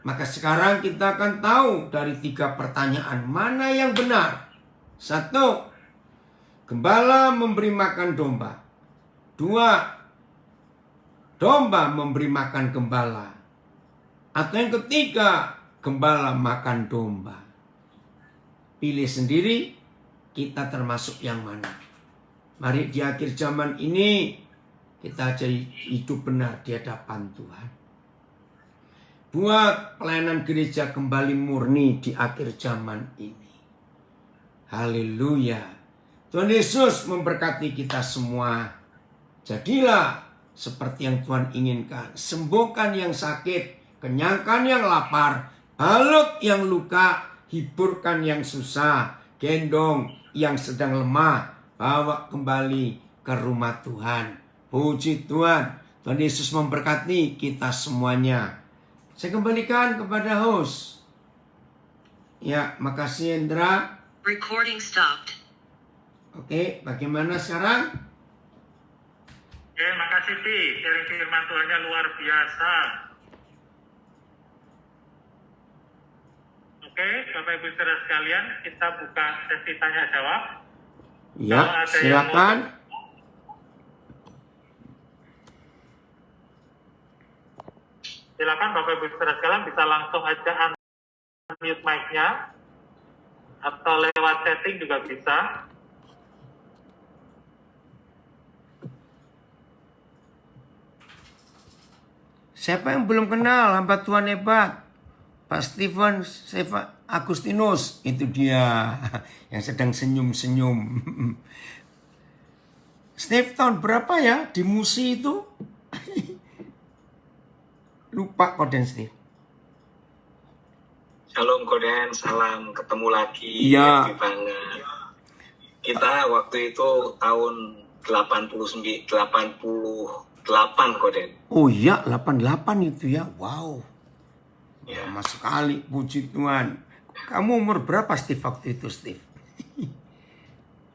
[SPEAKER 2] Maka sekarang kita akan tahu dari 3 pertanyaan mana yang benar. 1, gembala memberi makan domba. 2, domba memberi makan gembala. Atau yang ketiga, gembala makan domba. Pilih sendiri, kita termasuk yang mana. Mari di akhir zaman ini kita jadi hidup benar di hadapan Tuhan. Buat pelayanan gereja kembali murni di akhir zaman ini. Haleluya. Tuhan Yesus memberkati kita semua. Jadilah seperti yang Tuhan inginkan. Sembuhkan yang sakit, kenyangkan yang lapar, balut yang luka, hiburkan yang susah, gendong yang sedang lemah, bawa kembali ke rumah Tuhan. Puji Tuhan. Tuhan Yesus memberkati kita semuanya. Saya kembalikan kepada host. Ya, makasih Hendra.
[SPEAKER 4] Recording stopped.
[SPEAKER 2] Oke, bagaimana sekarang?
[SPEAKER 5] Makasih Pi, sharing firman Tuhannya luar biasa. Oke, Bapak Ibu Saudara sekalian, kita buka sesi tanya jawab.
[SPEAKER 2] Ya, silakan.
[SPEAKER 5] Silakan Bapak Ibu Saudara sekalian bisa langsung aja unmute mic-nya atau lewat setting juga bisa.
[SPEAKER 2] Siapa yang belum kenal hamba Tuhan hebat? Pak Stephen Agustinus, itu dia yang sedang senyum-senyum. Steve, tahun berapa ya di Musi itu? Lupa Koden Steve.
[SPEAKER 6] Shalom Koden, salam ketemu lagi.
[SPEAKER 2] Iya.
[SPEAKER 6] Happy banget. Kita waktu itu tahun 88 Koden.
[SPEAKER 2] Oh iya, 88 itu ya. Wow.
[SPEAKER 6] Ya.
[SPEAKER 2] Lama sekali, puji Tuhan. Kamu umur berapa Steve waktu itu, Steve?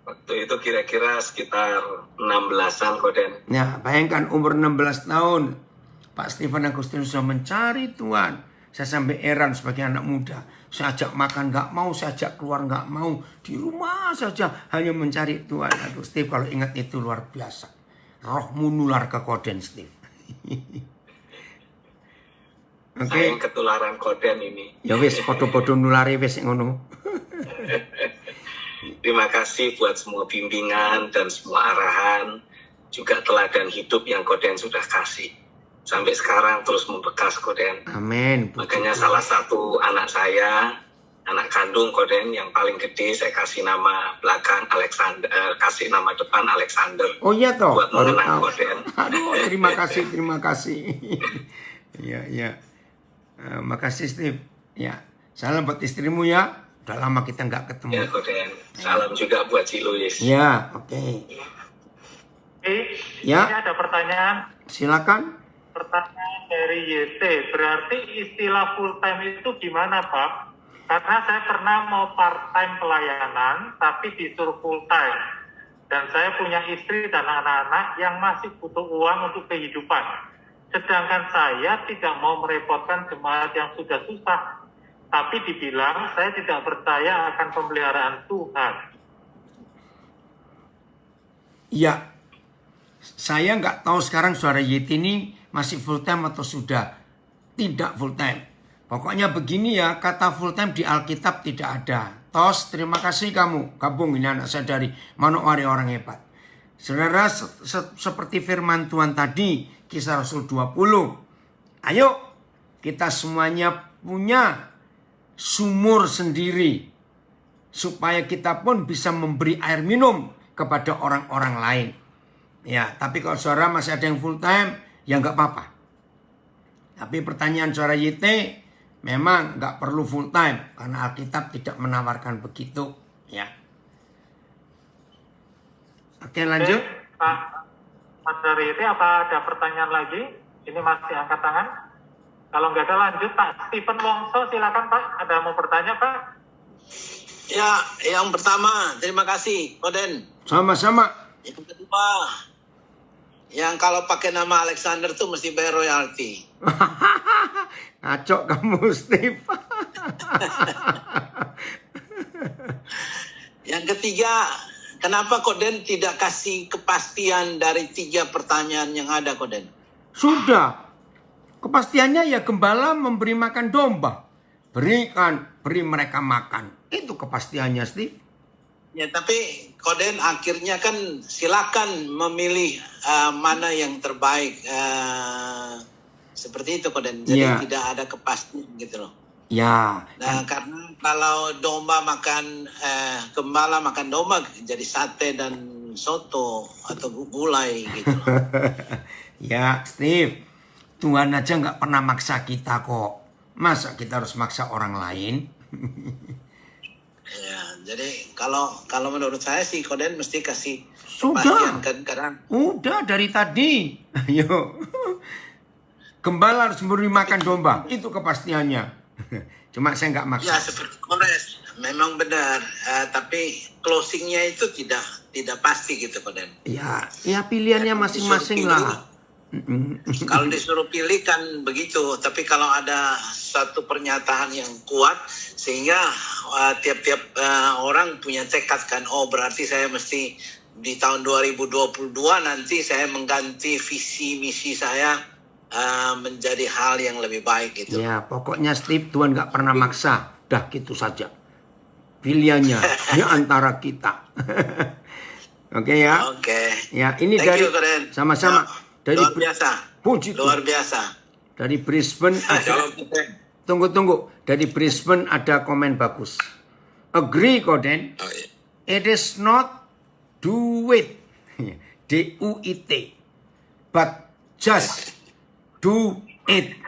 [SPEAKER 6] Waktu itu kira-kira sekitar 16-an Koden.
[SPEAKER 2] Nah, bayangkan umur 16 tahun. Pak Stephen Agustinus sudah mencari Tuhan. Saya sampai heran sebagai anak muda. Saya ajak makan nggak mau, saya ajak keluar nggak mau. Di rumah saja hanya mencari Tuhan. Aduh Steve, kalau ingat itu luar biasa. Rohmu nular ke Koden, Steve. Oke.
[SPEAKER 6] Saya yang ketularan Koden ini.
[SPEAKER 2] Ya wis, podo-podo nulari wis ngono.
[SPEAKER 6] Terima kasih buat semua bimbingan dan semua arahan. Juga teladan hidup yang Koden sudah kasih. Sampai sekarang terus membekas Koden.
[SPEAKER 2] Amin.
[SPEAKER 6] Makanya salah satu anak saya, anak kandung Koden yang paling gede, saya kasih nama belakang Alexander, kasih nama depan Alexander.
[SPEAKER 2] Oh iya toh.
[SPEAKER 6] Buat mengenang Koden.
[SPEAKER 2] Aduh, terima kasih, terima kasih. Iya, iya. Makasih Steve. Ya, salam buat istrimu ya. Udah lama kita nggak ketemu.
[SPEAKER 6] Ya Koden. Salam juga buat si Louis.
[SPEAKER 2] Ya, oke. Ya.
[SPEAKER 5] Ini ada pertanyaan.
[SPEAKER 2] Silakan.
[SPEAKER 5] Pertanyaan dari YT, berarti istilah full time itu gimana Pak? Karena saya pernah mau part time pelayanan, tapi disuruh full time. Dan saya punya istri dan anak-anak yang masih butuh uang untuk kehidupan. Sedangkan saya tidak mau merepotkan jemaat yang sudah susah. Tapi dibilang saya tidak percaya akan pemeliharaan Tuhan.
[SPEAKER 2] Ya, saya nggak tahu sekarang saudara Yeti ini masih full time atau sudah tidak full time. Pokoknya begini ya, kata full time di Alkitab tidak ada. Tos, terima kasih kamu gabung, ini anak saya dari Manokwari orang hebat. Saudara, seperti firman Tuhan tadi, Kisah Rasul 20. Ayo, kita semuanya punya sumur sendiri. Supaya kita pun bisa memberi air minum kepada orang-orang lain. Ya, tapi kalau saudara masih ada yang full time, ya nggak apa-apa. Tapi pertanyaan saudara YT, memang nggak perlu full time. Karena Alkitab tidak menawarkan begitu. Ya. Oke, lanjut.
[SPEAKER 5] Pak Saudara YT, apa ada pertanyaan lagi? Ini masih angkat tangan. Kalau nggak ada lanjut, Pak Stephen Wongso, silakan Pak. Ada mau bertanya Pak?
[SPEAKER 7] Ya, yang pertama, terima kasih, Koden.
[SPEAKER 2] Sama-sama.
[SPEAKER 7] Yang kedua, yang kalau pakai nama Alexander tuh mesti bayar royalti.
[SPEAKER 2] Ngaco kamu, Steve.
[SPEAKER 7] Yang ketiga, kenapa Koden tidak kasih kepastian dari 3 pertanyaan yang ada, Koden?
[SPEAKER 2] Sudah. Kepastiannya ya gembala memberi makan domba. Beri mereka makan. Itu kepastiannya, Steve.
[SPEAKER 7] Ya, tapi Koden akhirnya kan silakan memilih mana yang terbaik. Seperti itu, Koden. Jadi
[SPEAKER 2] Ya.
[SPEAKER 7] tidak ada kepastian gitu loh.
[SPEAKER 2] Ya.
[SPEAKER 7] Nah, karena kalau domba makan, gembala makan domba jadi sate dan soto atau gulai gitu.
[SPEAKER 2] Ya, Steve. Tuhan aja nggak pernah maksa kita kok. Masa kita harus maksa orang lain?
[SPEAKER 7] Ya, jadi kalau menurut saya sih Koden mesti kasih
[SPEAKER 2] Sudah.
[SPEAKER 7] kepastian kan, karena
[SPEAKER 2] Udah dari tadi. Ayo. Gembala harus memberi makan domba. Itu kepastiannya. Cuma saya nggak maksa.
[SPEAKER 7] ya seperti Kores memang benar, tapi closingnya itu tidak pasti gitu, Koden.
[SPEAKER 2] Ya pilihannya masing-masing lah.
[SPEAKER 7] Kalau disuruh pilih kan begitu, tapi kalau ada satu pernyataan yang kuat sehingga tiap-tiap orang punya tekad kan, oh berarti saya mesti di tahun 2022 nanti saya mengganti visi misi saya menjadi hal yang lebih baik gitu.
[SPEAKER 2] Ya pokoknya Steve, Tuhan nggak pernah maksa. Dah gitu saja. Pilihannya di antara kita. Oke ya.
[SPEAKER 7] Oke.
[SPEAKER 2] Ya ini
[SPEAKER 7] Thank
[SPEAKER 2] dari
[SPEAKER 7] you, Koden.
[SPEAKER 2] sama-sama.
[SPEAKER 7] Ya,
[SPEAKER 2] Dari
[SPEAKER 7] luar biasa.
[SPEAKER 2] Puji
[SPEAKER 7] Luar
[SPEAKER 2] Tuhan.
[SPEAKER 7] biasa.
[SPEAKER 2] Dari Brisbane ada.
[SPEAKER 6] Shalom, Koden.
[SPEAKER 2] Tunggu. Dari Brisbane ada komen bagus. Agree, Koden.
[SPEAKER 6] Oh, iya.
[SPEAKER 2] It is not do it. D-U-I-T. But just do it.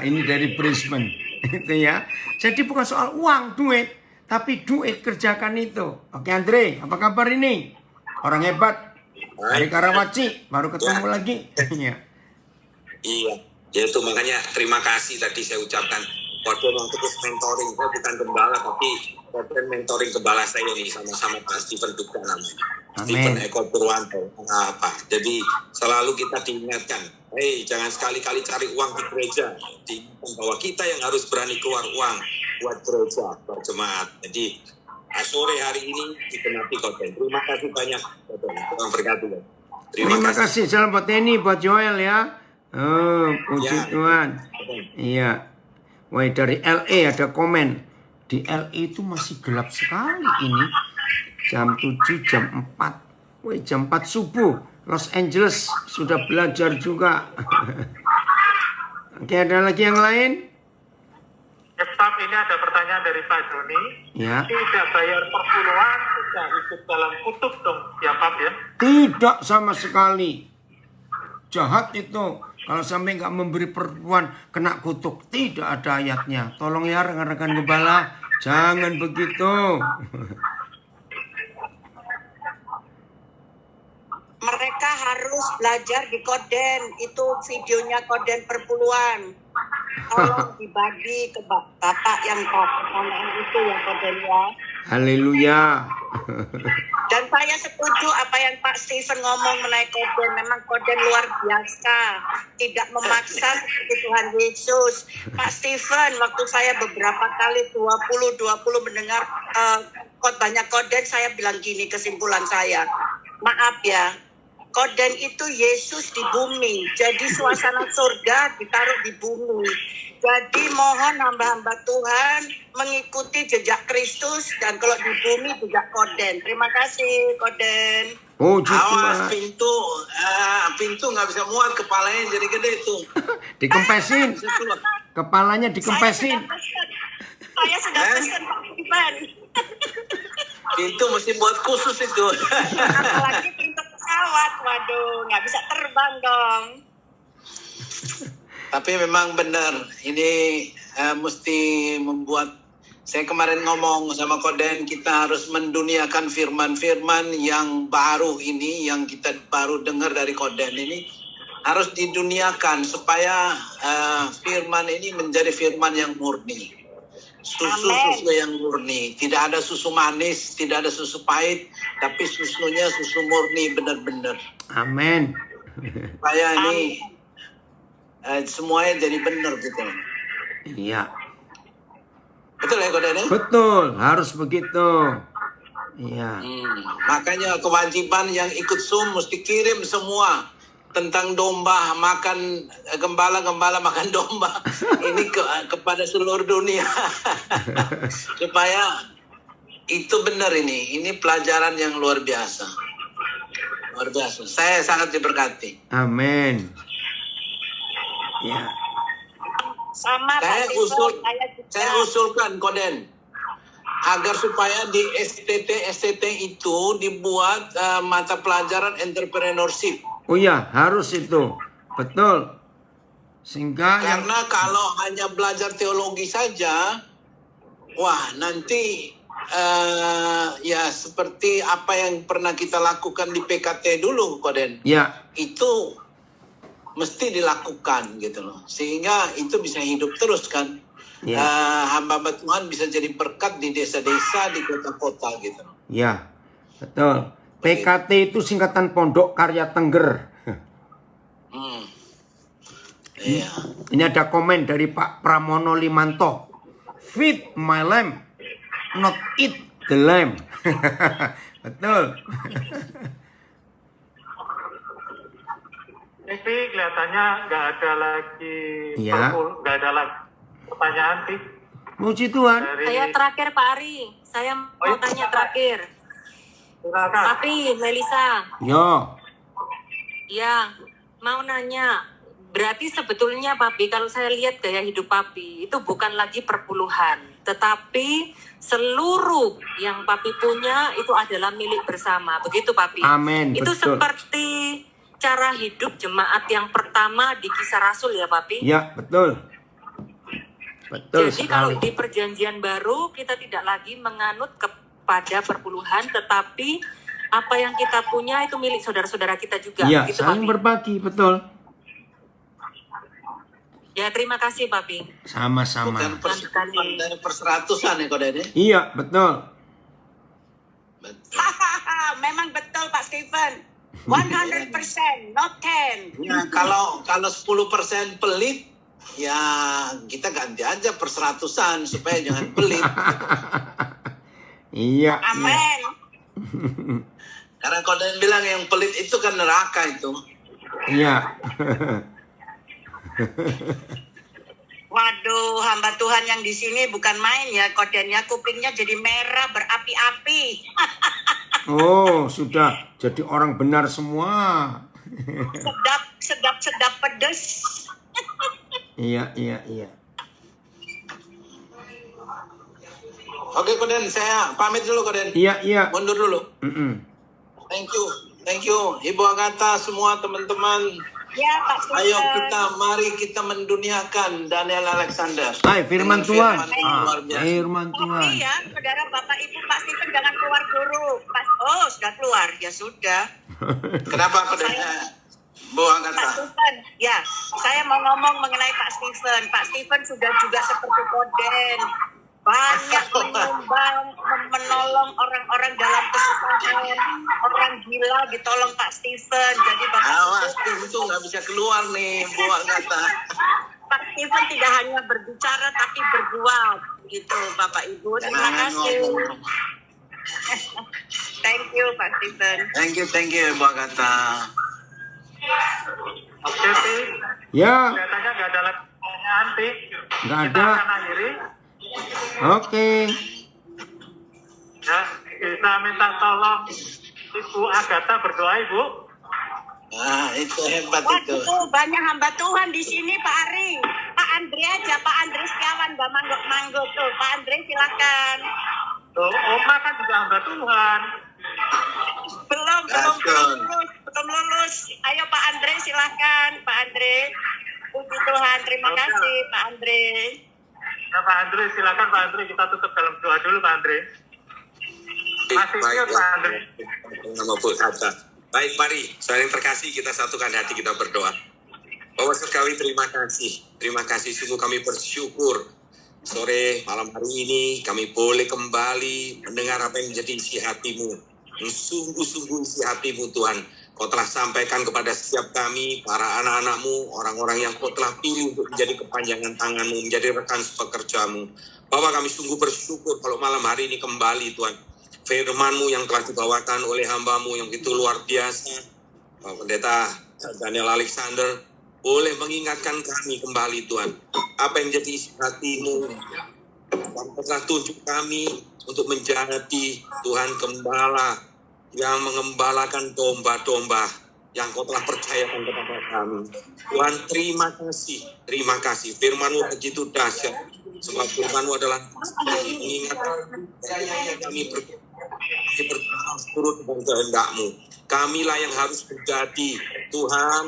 [SPEAKER 2] Ini dari Brisbane. Itu ya. Jadi bukan soal uang, duit. Tapi duit, kerjakan itu. Oke Andre, apa kabar ini? Orang hebat. Dari Karawaci, baru ketemu lagi. Ya.
[SPEAKER 8] Iya, itu makanya terima kasih tadi saya ucapkan Koden yang terus mentoring. Saya bukan gembala, tapi Koden mentoring gembala saya ini sama-sama Pak Steven Dukta namanya. Steven Eko Purwanto. Jadi selalu kita diingatkan, hey jangan sekali-kali cari uang di gereja. Diingatkan bahwa kita yang harus berani keluar uang buat gereja, buat jemaat. Jadi sore hari ini digenapi Koden. Terima kasih banyak Koden. Tuhan berkati.
[SPEAKER 2] Terima kasih. Salam buat Teni, buat Joel ya. Oh, puji
[SPEAKER 8] Ya.
[SPEAKER 2] Tuhan. Iya. Wah, dari LA ada komen. Di LA itu masih gelap sekali ini. Jam 7, jam 4. Wih, jam 4 subuh. Los Angeles sudah belajar juga. Oke, ada lagi yang lain?
[SPEAKER 5] Staf, ini ada pertanyaan dari Pak Joni.
[SPEAKER 2] Ya.
[SPEAKER 5] Tidak bayar perpuluhan, tidak ikut dalam kutub dong, ya Pak ya?
[SPEAKER 2] Tidak sama sekali. Jahat itu. Kalau sampai nggak memberi perempuan kena kutuk. Tidak ada ayatnya. Tolong ya rekan-rekan gembala. Jangan begitu.
[SPEAKER 9] Mereka harus belajar di Koden. Itu videonya Koden perpuluhan. Tolong dibagi ke bapak yang pertanyaan itu ya Koden ya.
[SPEAKER 2] Haleluya.
[SPEAKER 9] Dan saya setuju apa yang Pak Steven ngomong mengenai Koden. Memang Koden luar biasa. Tidak memaksa seperti Tuhan Yesus. Pak Steven, waktu saya beberapa kali 20 mendengar khotbahnya Koden, saya bilang gini kesimpulan saya. Maaf ya, Koden itu Yesus di bumi. Jadi suasana surga ditaruh di bumi. Jadi mohon hamba-hamba Tuhan mengikuti jejak Kristus. Dan kalau di bumi jejak Koden. Terima kasih Koden.
[SPEAKER 2] Puji
[SPEAKER 7] Awas
[SPEAKER 2] Tuhan.
[SPEAKER 7] pintu nggak bisa muat, kepalanya jadi gede tuh.
[SPEAKER 2] Dikempesin. Kepalanya dikempesin.
[SPEAKER 9] Saya sudah pesan Pak Steven.
[SPEAKER 7] Pintu mesti buat khusus itu.
[SPEAKER 9] Apalagi pintu pesawat. Waduh, nggak bisa terbang dong.
[SPEAKER 7] Tapi memang benar, ini mesti membuat, saya kemarin ngomong sama Koden, kita harus menduniakan firman-firman yang baru ini, yang kita baru dengar dari Koden ini, harus diduniakan supaya firman ini menjadi firman yang murni. Susu yang murni, tidak ada susu manis, tidak ada susu pahit, tapi susunya susu murni benar-benar.
[SPEAKER 2] Amin.
[SPEAKER 7] Supaya ini semuanya jadi benar gitu.
[SPEAKER 2] Iya.
[SPEAKER 7] Betul ya Koden?
[SPEAKER 2] Betul, harus begitu. Iya.
[SPEAKER 7] Makanya kewajiban yang ikut Zoom mesti kirim semua tentang domba, makan gembala makan domba ini kepada seluruh dunia supaya itu benar. Ini pelajaran yang luar biasa. Saya sangat diberkati.
[SPEAKER 2] Amin. Ya.
[SPEAKER 9] Sama
[SPEAKER 7] Saya
[SPEAKER 9] Pak Stephen,
[SPEAKER 7] saya usulkan Koden agar supaya di STT itu dibuat mata pelajaran entrepreneurship.
[SPEAKER 2] Oh ya, harus itu. Betul. Sehingga
[SPEAKER 7] Karena kalau hanya belajar teologi saja, wah nanti ya seperti apa yang pernah kita lakukan di PKT dulu, Koden.
[SPEAKER 2] ya,
[SPEAKER 7] Itu mesti dilakukan gitu loh. Sehingga itu bisa hidup terus kan.
[SPEAKER 2] ya,
[SPEAKER 7] Hamba-hamba Tuhan bisa jadi berkat di desa-desa, di kota-kota gitu.
[SPEAKER 2] ya. Betul. PKT itu singkatan Pondok Karya Tengger.
[SPEAKER 7] Iya.
[SPEAKER 2] Ini ada komen dari Pak Pramono Limanto. Feed my lamb, not eat the lamb. Betul.
[SPEAKER 5] Tapi kelihatannya nggak ada lagi
[SPEAKER 2] Iya.
[SPEAKER 5] nggak ada lagi pertanyaan sih.
[SPEAKER 2] Puji Tuhan.
[SPEAKER 5] Dari
[SPEAKER 3] Saya terakhir Pak Ari, saya mau tanya terakhir.
[SPEAKER 5] silakan.
[SPEAKER 3] Papi, Melisa,
[SPEAKER 2] Yo.
[SPEAKER 3] ya mau nanya. Berarti sebetulnya Papi, kalau saya lihat gaya hidup Papi, itu bukan lagi perpuluhan. Tetapi seluruh yang Papi punya itu adalah milik bersama. Begitu Papi?
[SPEAKER 2] Amin,
[SPEAKER 3] Itu
[SPEAKER 2] betul.
[SPEAKER 3] seperti cara hidup jemaat yang pertama di Kisah Rasul ya Papi?
[SPEAKER 2] Ya, betul. Betul
[SPEAKER 3] Jadi kalau
[SPEAKER 2] sekali.
[SPEAKER 3] di perjanjian baru kita tidak lagi menganut kepada perpuluhan, tetapi apa yang kita punya itu milik saudara-saudara kita juga.
[SPEAKER 2] Ya,
[SPEAKER 3] Gitu,
[SPEAKER 2] saling
[SPEAKER 3] Papi.
[SPEAKER 2] berbagi, betul.
[SPEAKER 3] Ya terima kasih Papi.
[SPEAKER 2] Sama-sama.
[SPEAKER 7] Bukan perseratusan ya Koden.
[SPEAKER 2] Iya, betul.
[SPEAKER 9] Memang betul Pak Stephen. 100%, not 10.
[SPEAKER 7] Ya, kalau 10% pelit, ya kita ganti aja perseratusan supaya jangan pelit.
[SPEAKER 2] Iya.
[SPEAKER 9] Amin.
[SPEAKER 7] Karena Koden bilang yang pelit itu kan neraka itu.
[SPEAKER 2] Iya.
[SPEAKER 9] Waduh, hamba Tuhan yang di sini bukan main ya, kodennya kupingnya jadi merah berapi-api.
[SPEAKER 2] Oh, sudah jadi orang benar semua.
[SPEAKER 9] Sedap pedes.
[SPEAKER 2] Iya.
[SPEAKER 7] Oke Koden, saya pamit dulu Koden.
[SPEAKER 2] Iya.
[SPEAKER 7] Mundur dulu. Thank you Ibu Agatha, semua teman-teman.
[SPEAKER 9] Ya Pak Stephen.
[SPEAKER 7] Ayo mari kita menduniakan Daniel Alexander.
[SPEAKER 2] Hai, firman Tuhan.
[SPEAKER 7] Luar biasa.
[SPEAKER 2] Firman Tuhan.
[SPEAKER 9] Iya, saudara Bapak Ibu Pak Stephen jangan keluar dulu. Oh, sudah keluar. Ya sudah.
[SPEAKER 7] Kenapa Koden? Bu
[SPEAKER 9] Pak
[SPEAKER 7] Agatha.
[SPEAKER 9] Stephen, ya, saya mau ngomong mengenai Pak Stephen. Pak Stephen sudah juga seperti Koden. Banyak menyumbang, menolong orang-orang dalam kesusahan. Orang gila ditolong Pak Stephen. Jadi Bapak
[SPEAKER 7] Awas,
[SPEAKER 9] Ibu,
[SPEAKER 7] itu nggak bisa keluar nih, Bu Agatha.
[SPEAKER 9] Pak Stephen tidak hanya berbicara tapi berbuat. Gitu Bapak Ibu. Terima kasih. Thank you Pak Stephen.
[SPEAKER 7] Thank you, Bu Agatha.
[SPEAKER 5] Oke sih.
[SPEAKER 2] Ya,
[SPEAKER 5] Kelihatannya nggak ada lagi pertanyaan sih.
[SPEAKER 2] nggak
[SPEAKER 5] Kita
[SPEAKER 2] ada.
[SPEAKER 5] akan akhiri.
[SPEAKER 2] Oke.
[SPEAKER 5] Ya, kita minta tolong Ibu Agatha berdoa Ibu.
[SPEAKER 7] Nah, itu hebat itu.
[SPEAKER 9] Waduh, banyak hamba Tuhan di sini Pak Ari. Pak Andre aja, Pak Andre Setiawan gak mangguk-mangguk tuh. Pak Andre silakan.
[SPEAKER 5] Tuh, Oma kan juga hamba Tuhan.
[SPEAKER 9] Belum
[SPEAKER 7] Betul.
[SPEAKER 9] lulus. Ayo Pak Andre silakan, Pak Andre. Puji Tuhan, terima kasih Pak Andre.
[SPEAKER 5] Ya Pak Andre, silakan Pak Andre, kita tutup dalam doa dulu Pak Andre. Masih
[SPEAKER 8] Baik,
[SPEAKER 5] Pak Andre.
[SPEAKER 8] nama Bu Agatha. Baik, mari saling terkasih kita satukan hati kita berdoa. Bapak sekali terima kasih sungguh kami bersyukur sore malam hari ini kami boleh kembali mendengar apa yang menjadi isi hatimu. Sungguh-sungguh isi hatimu Tuhan. Kau telah sampaikan kepada setiap kami, para anak-anakmu, orang-orang yang kau telah pilih untuk menjadi kepanjangan tanganmu, menjadi rekan sepekerjamu. Bapak, kami sungguh bersyukur kalau malam hari ini kembali Tuhan. Firman-Mu yang telah dibawakan oleh hamba-Mu yang begitu luar biasa. Bapak Pendeta Daniel Alexander boleh mengingatkan kami kembali Tuhan. Apa yang menjadi isi hati-Mu. Kau telah tunjuk kami untuk menjadi Tuhan gembala yang mengembalakan domba-domba yang kau telah percayakan kepada kami. Tuhan, terima kasih. Firman-Mu begitu dahsyat. Sebab Firman-Mu adalah mengingatkan kami berturut dengan kehendak-Mu. Kamilah yang harus menjadi Tuhan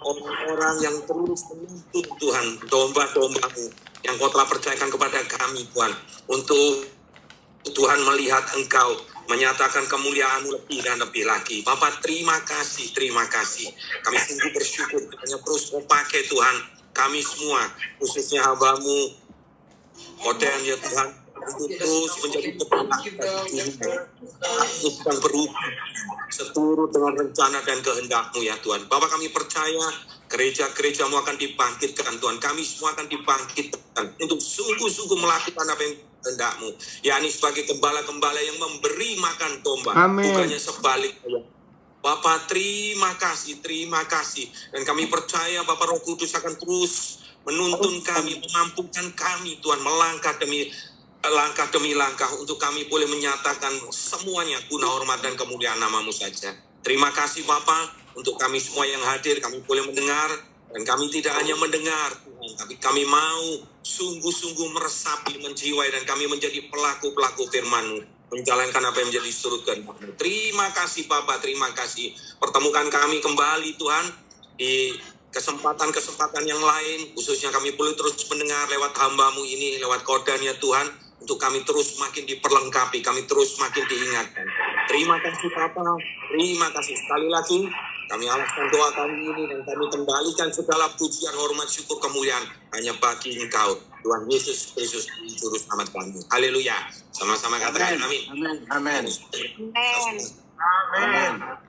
[SPEAKER 8] orang-orang yang terus menuntut Tuhan domba-domba-Mu yang kau telah percayakan kepada kami Tuhan, untuk Tuhan melihat Engkau menyatakan kemuliaan-Mu lebih dan lebih lagi. Bapak, terima kasih. Kami sungguh bersyukur hanya terus kau pakai Tuhan kami semua, khususnya hamba-Mu Koden ya Tuhan, untuk terus menjadi dan berubah seturut dengan rencana dan kehendak-Mu ya Tuhan. Bapak, kami percaya gereja-gereja-Mu akan dibangkitkan Tuhan. Kami semua akan dibangkitkan untuk sungguh-sungguh melakukan apa yang kehendak-Mu, yakni sebagai gembala-gembala yang memberi makan domba.
[SPEAKER 2] Amin.
[SPEAKER 8] Bukannya sebaliknya. Bapak, terima kasih. Dan kami percaya Bapak Roh Kudus akan terus menuntun kami, memampukan kami Tuhan, melangkah demi langkah untuk kami boleh menyatakan semuanya guna hormat dan kemuliaan nama-Mu saja. Terima kasih Bapak, untuk kami semua yang hadir, kami boleh mendengar, dan kami tidak hanya mendengar Tuhan, tapi kami mau sungguh-sungguh meresapi, menjiwai, dan kami menjadi pelaku-pelaku firman-Mu, menjalankan apa yang menjadi surut kehendak-Mu. Terima kasih Bapak, terima kasih. Pertemukan kami kembali Tuhan di kesempatan-kesempatan yang lain, khususnya kami boleh terus mendengar lewat hamba-Mu ini, lewat Kodan ya Tuhan, untuk kami terus makin diperlengkapi, kami terus makin diingatkan. Terima kasih Bapak, terima kasih sekali lagi. Kami alaskan doa kami ini dan kami kembalikan segala pujian, hormat, syukur, kemuliaan hanya bagi Engkau, Tuhan Yesus Kristus, Juru Selamat kami. Haleluya. Sama-sama katakan amin.
[SPEAKER 7] Amin.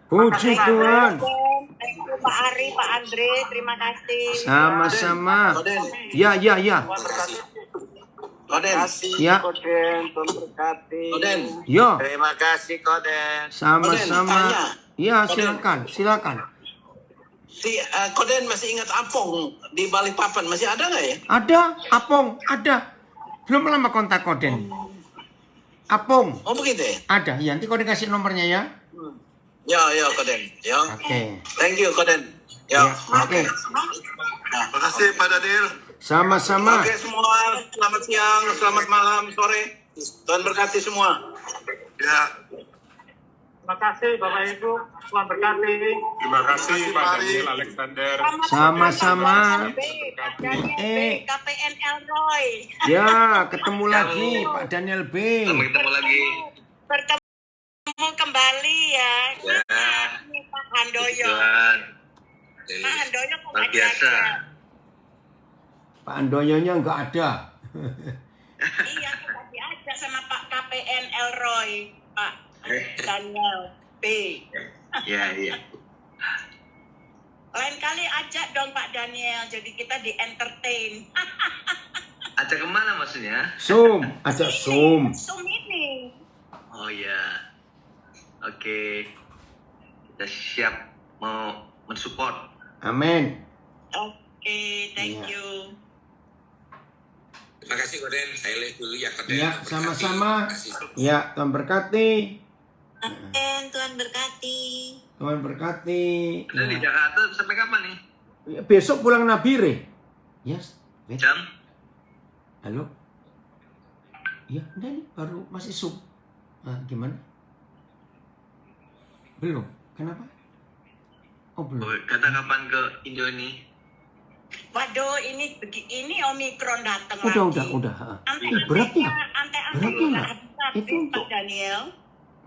[SPEAKER 2] Puji Tuhan.
[SPEAKER 9] Thank you Pak Ari, Pak Andre, terima kasih.
[SPEAKER 2] Sama-sama.
[SPEAKER 7] Koden.
[SPEAKER 2] Ya.
[SPEAKER 8] Terima kasih.
[SPEAKER 7] Koden.
[SPEAKER 2] Ya.
[SPEAKER 10] Koden, Tuhan berkati.
[SPEAKER 7] Koden.
[SPEAKER 2] Yo.
[SPEAKER 10] Terima kasih Koden.
[SPEAKER 2] Sama-sama.
[SPEAKER 7] Tanya.
[SPEAKER 2] Ya,
[SPEAKER 7] Koden.
[SPEAKER 2] silakan.
[SPEAKER 7] Si Koden masih ingat Apong di Balikpapan, masih ada nggak ya?
[SPEAKER 2] Ada, Apong, ada. Belum lama kontak Koden. Apong,
[SPEAKER 7] Oh begitu ya?
[SPEAKER 2] ada. Ya, nanti Koden kasih nomornya ya.
[SPEAKER 7] Ya Koden. Ya.
[SPEAKER 2] Oke.
[SPEAKER 7] Thank you Koden.
[SPEAKER 2] Ya,
[SPEAKER 7] Ya.
[SPEAKER 2] oke.
[SPEAKER 7] Terima kasih Pak Daniel.
[SPEAKER 2] Sama-sama.
[SPEAKER 7] Oke semua, selamat siang, selamat malam, sore. Tuhan berkati semua. Ya.
[SPEAKER 5] Terima kasih Bapak Ibu, Tuhan berkati.
[SPEAKER 11] Terima kasih Pak Daniel Alexander.
[SPEAKER 2] Sama-sama.
[SPEAKER 9] Pak Daniel B, KPN Elroy.
[SPEAKER 2] Ya, ketemu lagi Pak Daniel B.
[SPEAKER 8] Sampai ketemu lagi.
[SPEAKER 9] Bertemu kembali ya.
[SPEAKER 8] Ya.
[SPEAKER 9] Pak Handoyo.
[SPEAKER 8] Tuhan.
[SPEAKER 9] Pak Handoyo kok
[SPEAKER 8] Luar
[SPEAKER 9] nggak
[SPEAKER 8] biasa.
[SPEAKER 9] diajak?
[SPEAKER 2] Pak Andoyonya nggak ada.
[SPEAKER 9] Iya, kita diajak sama Pak KPN Elroy, Pak Daniel B.
[SPEAKER 10] Iya.
[SPEAKER 9] Lain kali ajak dong Pak Daniel, jadi kita di entertain.
[SPEAKER 10] Ajak kemana maksudnya?
[SPEAKER 2] Zoom, ajak Zoom.
[SPEAKER 9] Zoom ini.
[SPEAKER 10] Oh ya. Oke. Kita siap mau mensupport.
[SPEAKER 2] Amin.
[SPEAKER 9] Oke, thank
[SPEAKER 2] Iya.
[SPEAKER 9] you.
[SPEAKER 8] Terima kasih Koden. Saya lihat dulu ya Koden.
[SPEAKER 2] Ya, sama-sama. Ya, Tuhan berkati.
[SPEAKER 3] Tuhan berkati.
[SPEAKER 2] Tuhan berkati.
[SPEAKER 10] Udah di
[SPEAKER 2] Ya.
[SPEAKER 10] Jakarta sampai kapan nih?
[SPEAKER 2] Ya, besok pulang Nabire. Yes. Wait.
[SPEAKER 10] Jam?
[SPEAKER 2] Halo. Ya, udah nih baru masih Zoom. Gimana? Belum. Kenapa? Oh, belum.
[SPEAKER 10] Kata kapan ke Indo nih?
[SPEAKER 9] Waduh, ini Omikron datang lagi.
[SPEAKER 2] Udah. Berat ya? Berat ya? Itu
[SPEAKER 9] Itu
[SPEAKER 2] untuk
[SPEAKER 9] Pak Daniel.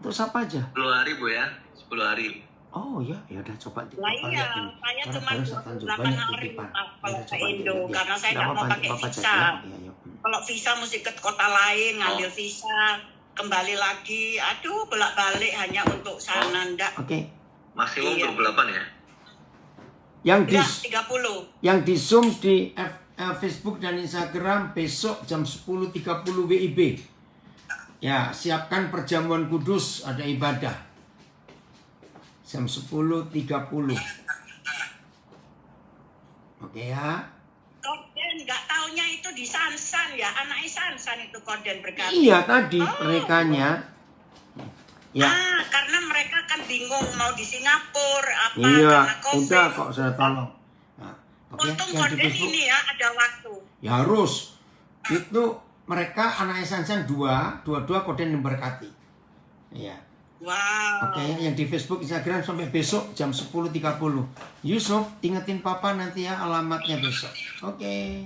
[SPEAKER 2] siapa aja?
[SPEAKER 10] 10 hari Bu ya? 10 hari.
[SPEAKER 2] Oh ya, ya udah coba
[SPEAKER 9] Lah
[SPEAKER 2] Papa
[SPEAKER 9] iya,
[SPEAKER 2] lihat ini.
[SPEAKER 9] saya
[SPEAKER 2] Karena
[SPEAKER 9] cuma
[SPEAKER 2] baru saya tanjung
[SPEAKER 9] 28
[SPEAKER 2] banyak
[SPEAKER 9] hari
[SPEAKER 2] titipan.
[SPEAKER 9] Pak,
[SPEAKER 2] Ya
[SPEAKER 9] kalau
[SPEAKER 2] udah
[SPEAKER 9] ke
[SPEAKER 2] coba
[SPEAKER 9] Indo,
[SPEAKER 2] dilihat.
[SPEAKER 9] karena saya
[SPEAKER 2] Nggak
[SPEAKER 9] nggak mau
[SPEAKER 2] apa-apa,
[SPEAKER 9] pakai
[SPEAKER 2] Papa cek
[SPEAKER 9] visa.
[SPEAKER 2] ya. Iya, iya.
[SPEAKER 9] Kalau visa mesti ke kota lain, ngambil visa, kembali lagi. Aduh, bolak-balik hanya untuk sana, ndak.
[SPEAKER 2] Oke.
[SPEAKER 10] Maksimum
[SPEAKER 9] Iya.
[SPEAKER 10] 28 ya?
[SPEAKER 2] Yang di
[SPEAKER 9] Enggak, 30.
[SPEAKER 2] yang di Zoom di Facebook dan Instagram besok jam 10.30 WIB. Ya, siapkan perjamuan kudus, ada ibadah. Jam 10.30. Oke ya.
[SPEAKER 9] Koden nggak taunya itu di Sansan ya, anaknya Sansan itu Koden berkata.
[SPEAKER 2] Iya tadi merekanya. Ya.
[SPEAKER 9] Ah, karena mereka kan bingung mau di Singapura apa
[SPEAKER 2] Iya,
[SPEAKER 9] karena COVID.
[SPEAKER 2] udah kok saya tolong. Nah, oke,
[SPEAKER 9] Untung
[SPEAKER 2] yang di
[SPEAKER 9] Koden
[SPEAKER 2] Facebook
[SPEAKER 9] ini ya ada waktu.
[SPEAKER 2] ya harus. Itu mereka anaknya Sansan dua-dua Koden memberkati. Iya.
[SPEAKER 9] Wow.
[SPEAKER 2] Oke, yang di Facebook, Instagram sampai besok jam 10.30. Yusuf, ingetin Papa nanti ya alamatnya besok. Oke.